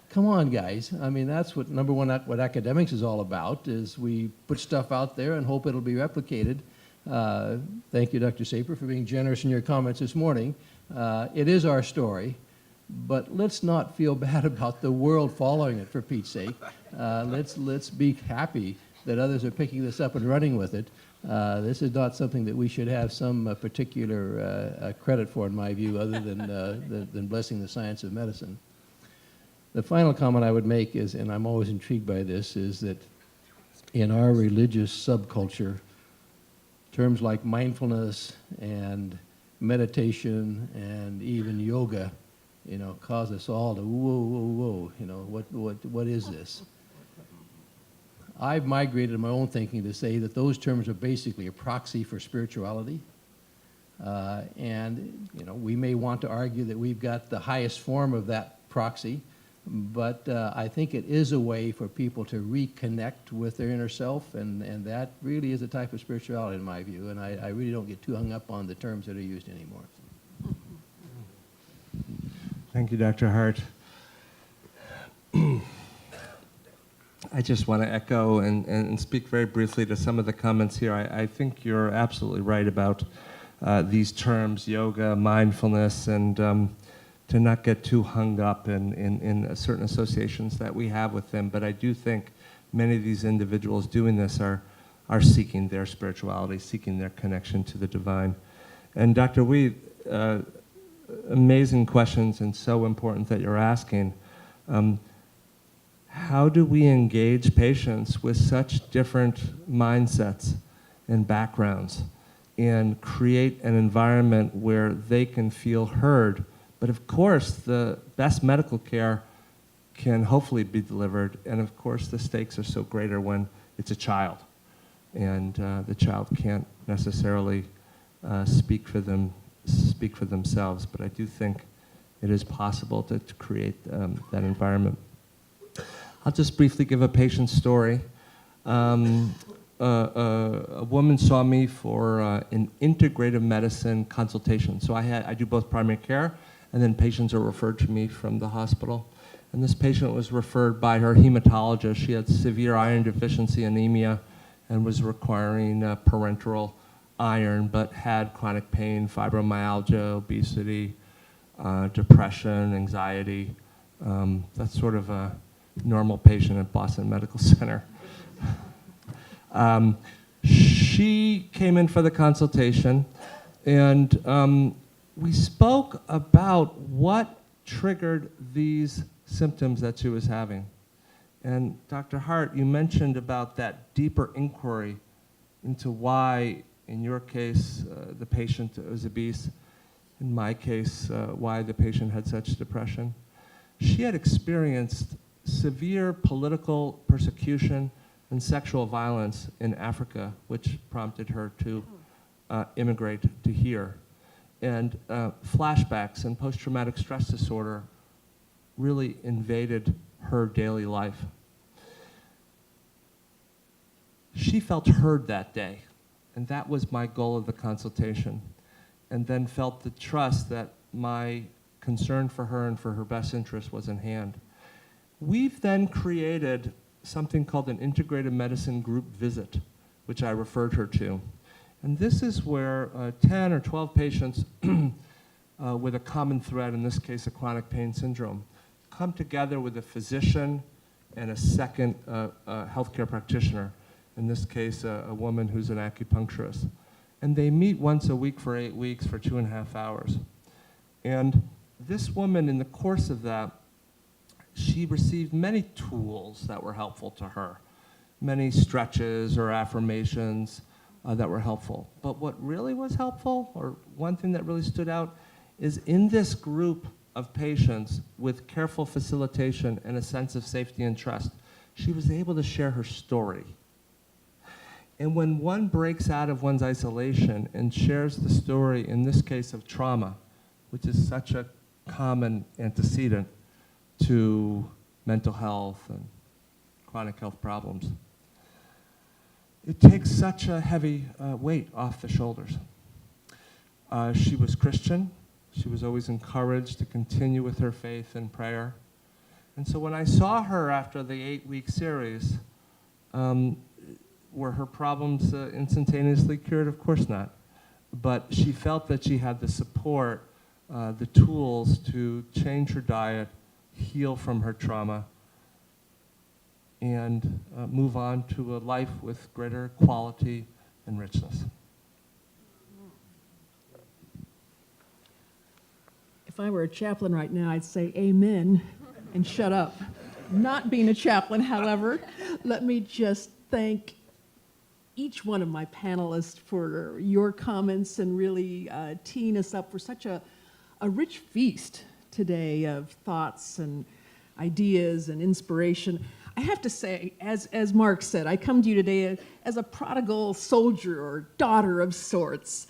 Come on, guys. I mean, that's what, number one, what academics is all about, is we put stuff out there and hope it'll be replicated. Thank you, Dr. Saper, for being generous in your comments this morning. It is our story, but let's not feel bad about the world following it, for Pete's sake. Let's be happy that others are picking this up and running with it. This is not something that we should have some particular credit for, in my view, other than blessing the science of medicine. The final comment I would make is, and I'm always intrigued by this, is that in our religious subculture, terms like mindfulness and meditation and even yoga, cause us all to whoa, what is this? I've migrated in my own thinking to say that those terms are basically a proxy for spirituality. And we may want to argue that we've got the highest form of that proxy, but I think it is a way for people to reconnect with their inner self, and that really is a type of spirituality in my view, and I really don't get too hung up on the terms that are used anymore. Thank you, Dr. Hart. I just want to echo and speak very briefly to some of the comments here. I think you're absolutely right about these terms, yoga, mindfulness, and to not get too hung up in certain associations that we have with them. But I do think many of these individuals doing this are seeking their spirituality, seeking their connection to the divine. And Dr. Weed, amazing questions and so important that you're asking. How do we engage patients with such different mindsets and backgrounds and create an environment where they can feel heard? But of course, the best medical care can hopefully be delivered, and of course the stakes are so greater when it's a child, and the child can't necessarily speak for themselves. But I do think it is possible to create that environment. I'll just briefly give a patient story. A woman saw me for an integrative medicine consultation. So I do both primary care, and then patients are referred to me from the hospital. And this patient was referred by her hematologist. She had severe iron deficiency anemia and was requiring parenteral iron, but had chronic pain, fibromyalgia, obesity, depression, anxiety. That's sort of a normal patient at Boston Medical Center. She came in for the consultation, and we spoke about what triggered these symptoms that she was having. And Dr. Hart, you mentioned about that deeper inquiry into why, in your case, the patient was obese. In my case, why the patient had such depression. She had experienced severe political persecution and sexual violence in Africa, which prompted her to immigrate to here. And flashbacks and post-traumatic stress disorder really invaded her daily life. She felt heard that day, and that was my goal of the consultation, and then felt the trust that my concern for her and for her best interest was in hand. We've then created something called an integrative medicine group visit, which I referred her to. And this is where 10 or 12 patients with a common thread, in this case a chronic pain syndrome, come together with a physician and a second healthcare practitioner, in this case a woman who's an acupuncturist. And they meet once a week for 8 weeks for 2.5 hours. And this woman, in the course of that, she received many tools that were helpful to her, many stretches or affirmations that were helpful. But what really was helpful, or one thing that really stood out, is in this group of patients with careful facilitation and a sense of safety and trust, she was able to share her story. And when one breaks out of one's isolation and shares the story, in this case of trauma, which is such a common antecedent to mental health and chronic health problems, it takes such a heavy weight off the shoulders. She was Christian. She was always encouraged to continue with her faith and prayer. And so when I saw her after the 8-week series, Were her problems instantaneously cured? Of course not. But she felt that she had the support, the tools to change her diet, heal from her trauma, and move on to a life with greater quality and richness. If I were a chaplain right now, I'd say amen and shut up. Not being a chaplain, however, let me just thank each one of my panelists for your comments and really teeing us up for such a rich feast today of thoughts and ideas and inspiration. I have to say, as Mark said, I come to you today as a prodigal soldier or daughter of sorts.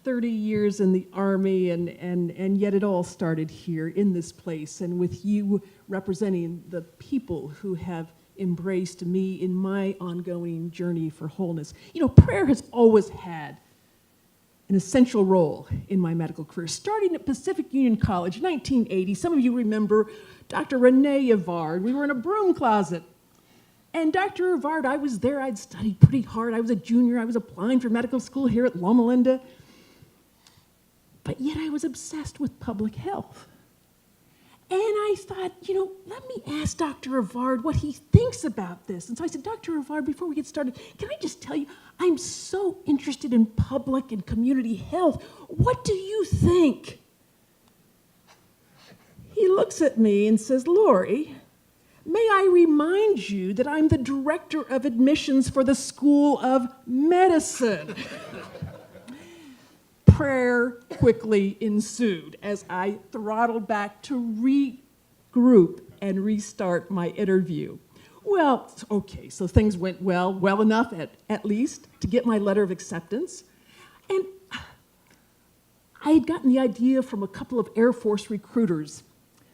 30 years in the Army, and yet it all started here in this place, and with you representing the people who have embraced me in my ongoing journey for wholeness. You know, prayer has always had an essential role in my medical career. Starting at Pacific Union College, 1980, some of you remember Dr. Renee Yvard. We were in a broom closet. And Dr. Yvard, I was there, I'd studied pretty hard. I was a junior, I was applying for medical school here at Loma Linda. But yet I was obsessed with public health. And I thought, you know, let me ask Dr. Yvard what he thinks about this. And so I said, Dr. Yvard, before we get started, can I just tell you, I'm so interested in public and community health. What do you think? He looks at me and says, Lori, may I remind you that I'm the director of admissions for the School of Medicine. Prayer quickly ensued as I throttled back to regroup and restart my interview. Well, okay, so things went well enough at least to get my letter of acceptance. And I had gotten the idea from a couple of Air Force recruiters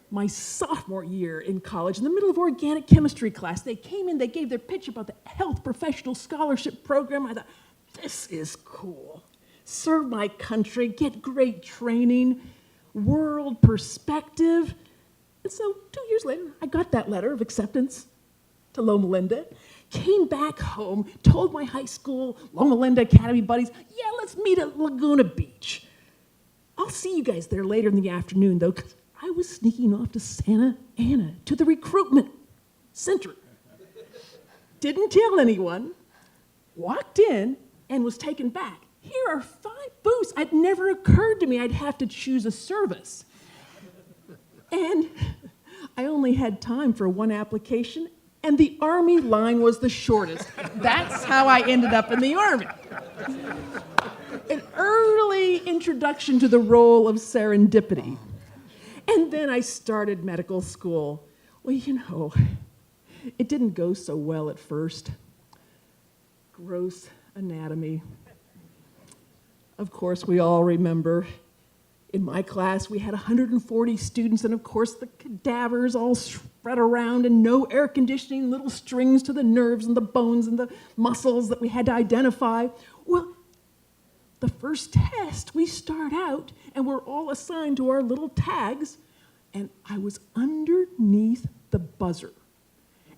my sophomore year in college, in the middle of organic chemistry class. They came in, they gave their pitch about the Health Professional Scholarship Program. I thought, this is cool. Serve my country, get great training, world perspective. And so 2 years later, I got that letter of acceptance to Loma Linda, came back home, told my high school Loma Linda Academy buddies, yeah, let's meet at Laguna Beach. I'll see you guys there later in the afternoon, though, because I was sneaking off to Santa Ana, to the recruitment center. Didn't tell anyone, walked in, and was taken back. Here are 5 booths. It never occurred to me I'd have to choose a service. And I only had time for 1 application, and the Army line was the shortest. That's how I ended up in the Army. An early introduction to the role of serendipity. And then I started medical school. Well, you know, it didn't go so well at first. Gross anatomy. Of course, we all remember in my class we had 140 students, and of course the cadavers all spread around and no air conditioning, little strings to the nerves and the bones and the muscles that we had to identify. Well, the first test, we start out and we're all assigned to our little tags, and I was underneath the buzzer.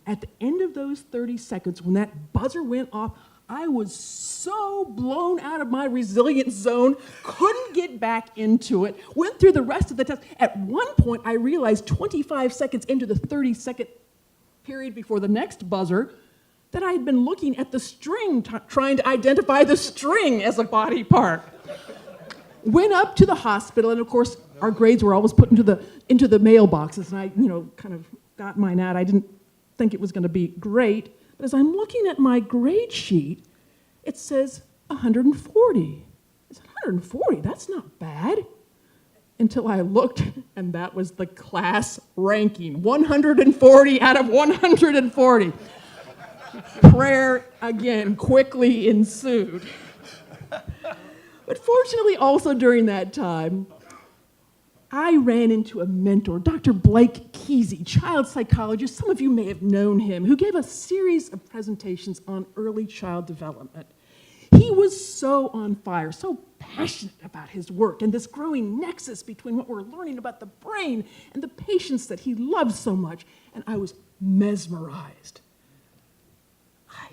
At the end of those 30 seconds, when that buzzer went off, I was so blown out of my resilience zone, couldn't get back into it, went through the rest of the test. At one point, I realized 25 seconds into the 30-second period before the next buzzer that I had been looking at the string, trying to identify the string as a body part. Went up to the hospital, and of course, our grades were always put into the mailboxes, and I, kind of got mine out. I didn't think it was going to be great, but as I'm looking at my grade sheet, it says 140. I said, 140? That's not bad. Until I looked, and that was the class ranking, 140 out of 140. Prayer, again, quickly ensued. But fortunately, also during that time, I ran into a mentor, Dr. Blake Kesey, child psychologist. Some of you may have known him, who gave a series of presentations on early child development. He was so on fire, so passionate about his work and this growing nexus between what we're learning about the brain and the patients that he loves so much, and I was mesmerized. I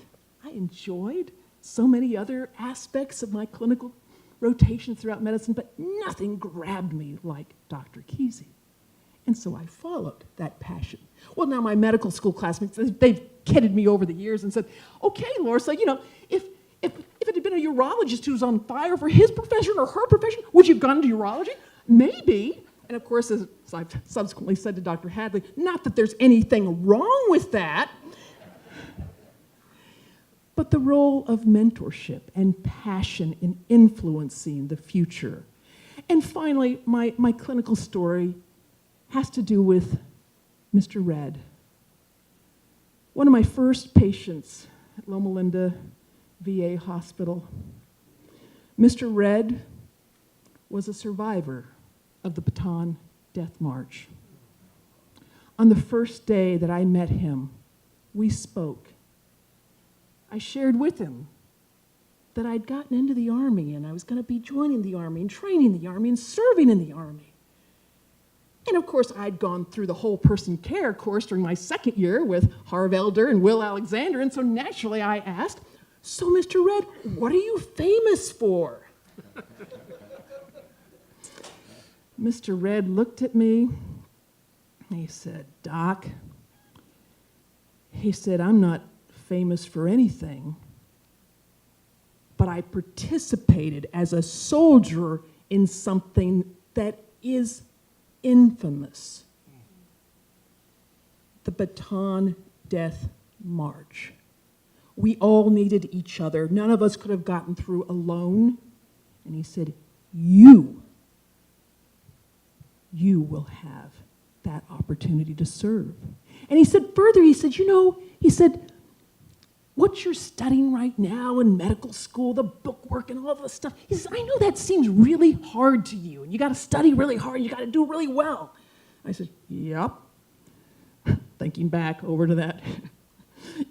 I enjoyed so many other aspects of my clinical rotation throughout medicine, but nothing grabbed me like Dr. Kesey. And so I followed that passion. Well, now my medical school classmates, they've kidded me over the years and said, okay, Laura, so, if it had been a urologist who was on fire for his profession or her profession, would you have gone into urology? Maybe. And of course, as I've subsequently said to Dr. Hadley, not that there's anything wrong with that, but the role of mentorship and passion in influencing the future. And finally, my clinical story has to do with Mr. Red. One of my first patients at Loma Linda VA Hospital. Mr. Red was a survivor of the Bataan Death March. On the first day that I met him, we spoke. I shared with him that I'd gotten into the Army and I was going to be joining the Army and training the Army and serving in the Army. And of course, I'd gone through the whole person care course during my second year with Harv Elder and Will Alexander, and so naturally I asked, so Mr. Red, what are you famous for? Mr. Red looked at me, and he said, Doc, he said, I'm not famous for anything, but I participated as a soldier in something that is infamous. The Bataan Death March. We all needed each other. None of us could have gotten through alone. And he said, you will have that opportunity to serve. And he said further, he said, what you're studying right now in medical school, the bookwork and all of this stuff, he says, I know that seems really hard to you, and you got to study really hard, and you got to do really well. I said, yep. Thinking back over to that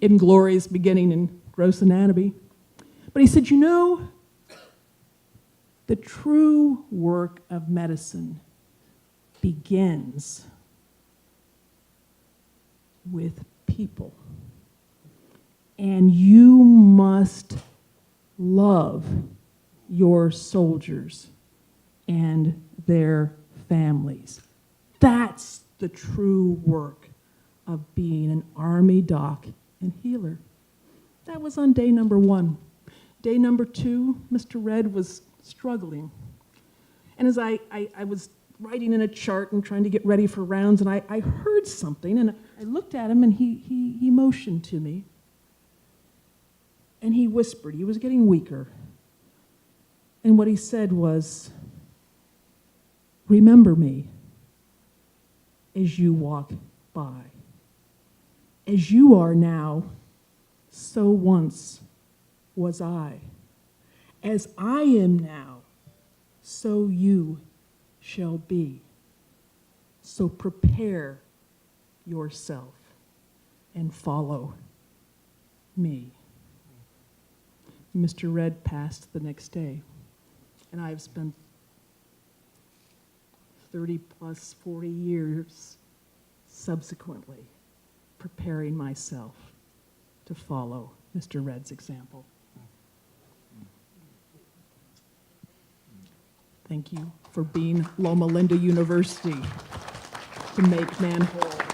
inglorious beginning in gross anatomy. But he said, the true work of medicine begins with people. And you must love your soldiers and their families. That's the true work of being an Army doc and healer. That was on day number 1. Day number 2, Mr. Red was struggling. And as I was writing in a chart and trying to get ready for rounds, and I heard something, and I looked at him, and he motioned to me. And he whispered. He was getting weaker. And what he said was, remember me as you walk by. As you are now, so once was I. As I am now, so you shall be. So prepare yourself and follow me. Mr. Red passed the next day, and I've spent 30 plus 40 years subsequently preparing myself to follow Mr. Red's example. Thank you for being Loma Linda University to make man whole.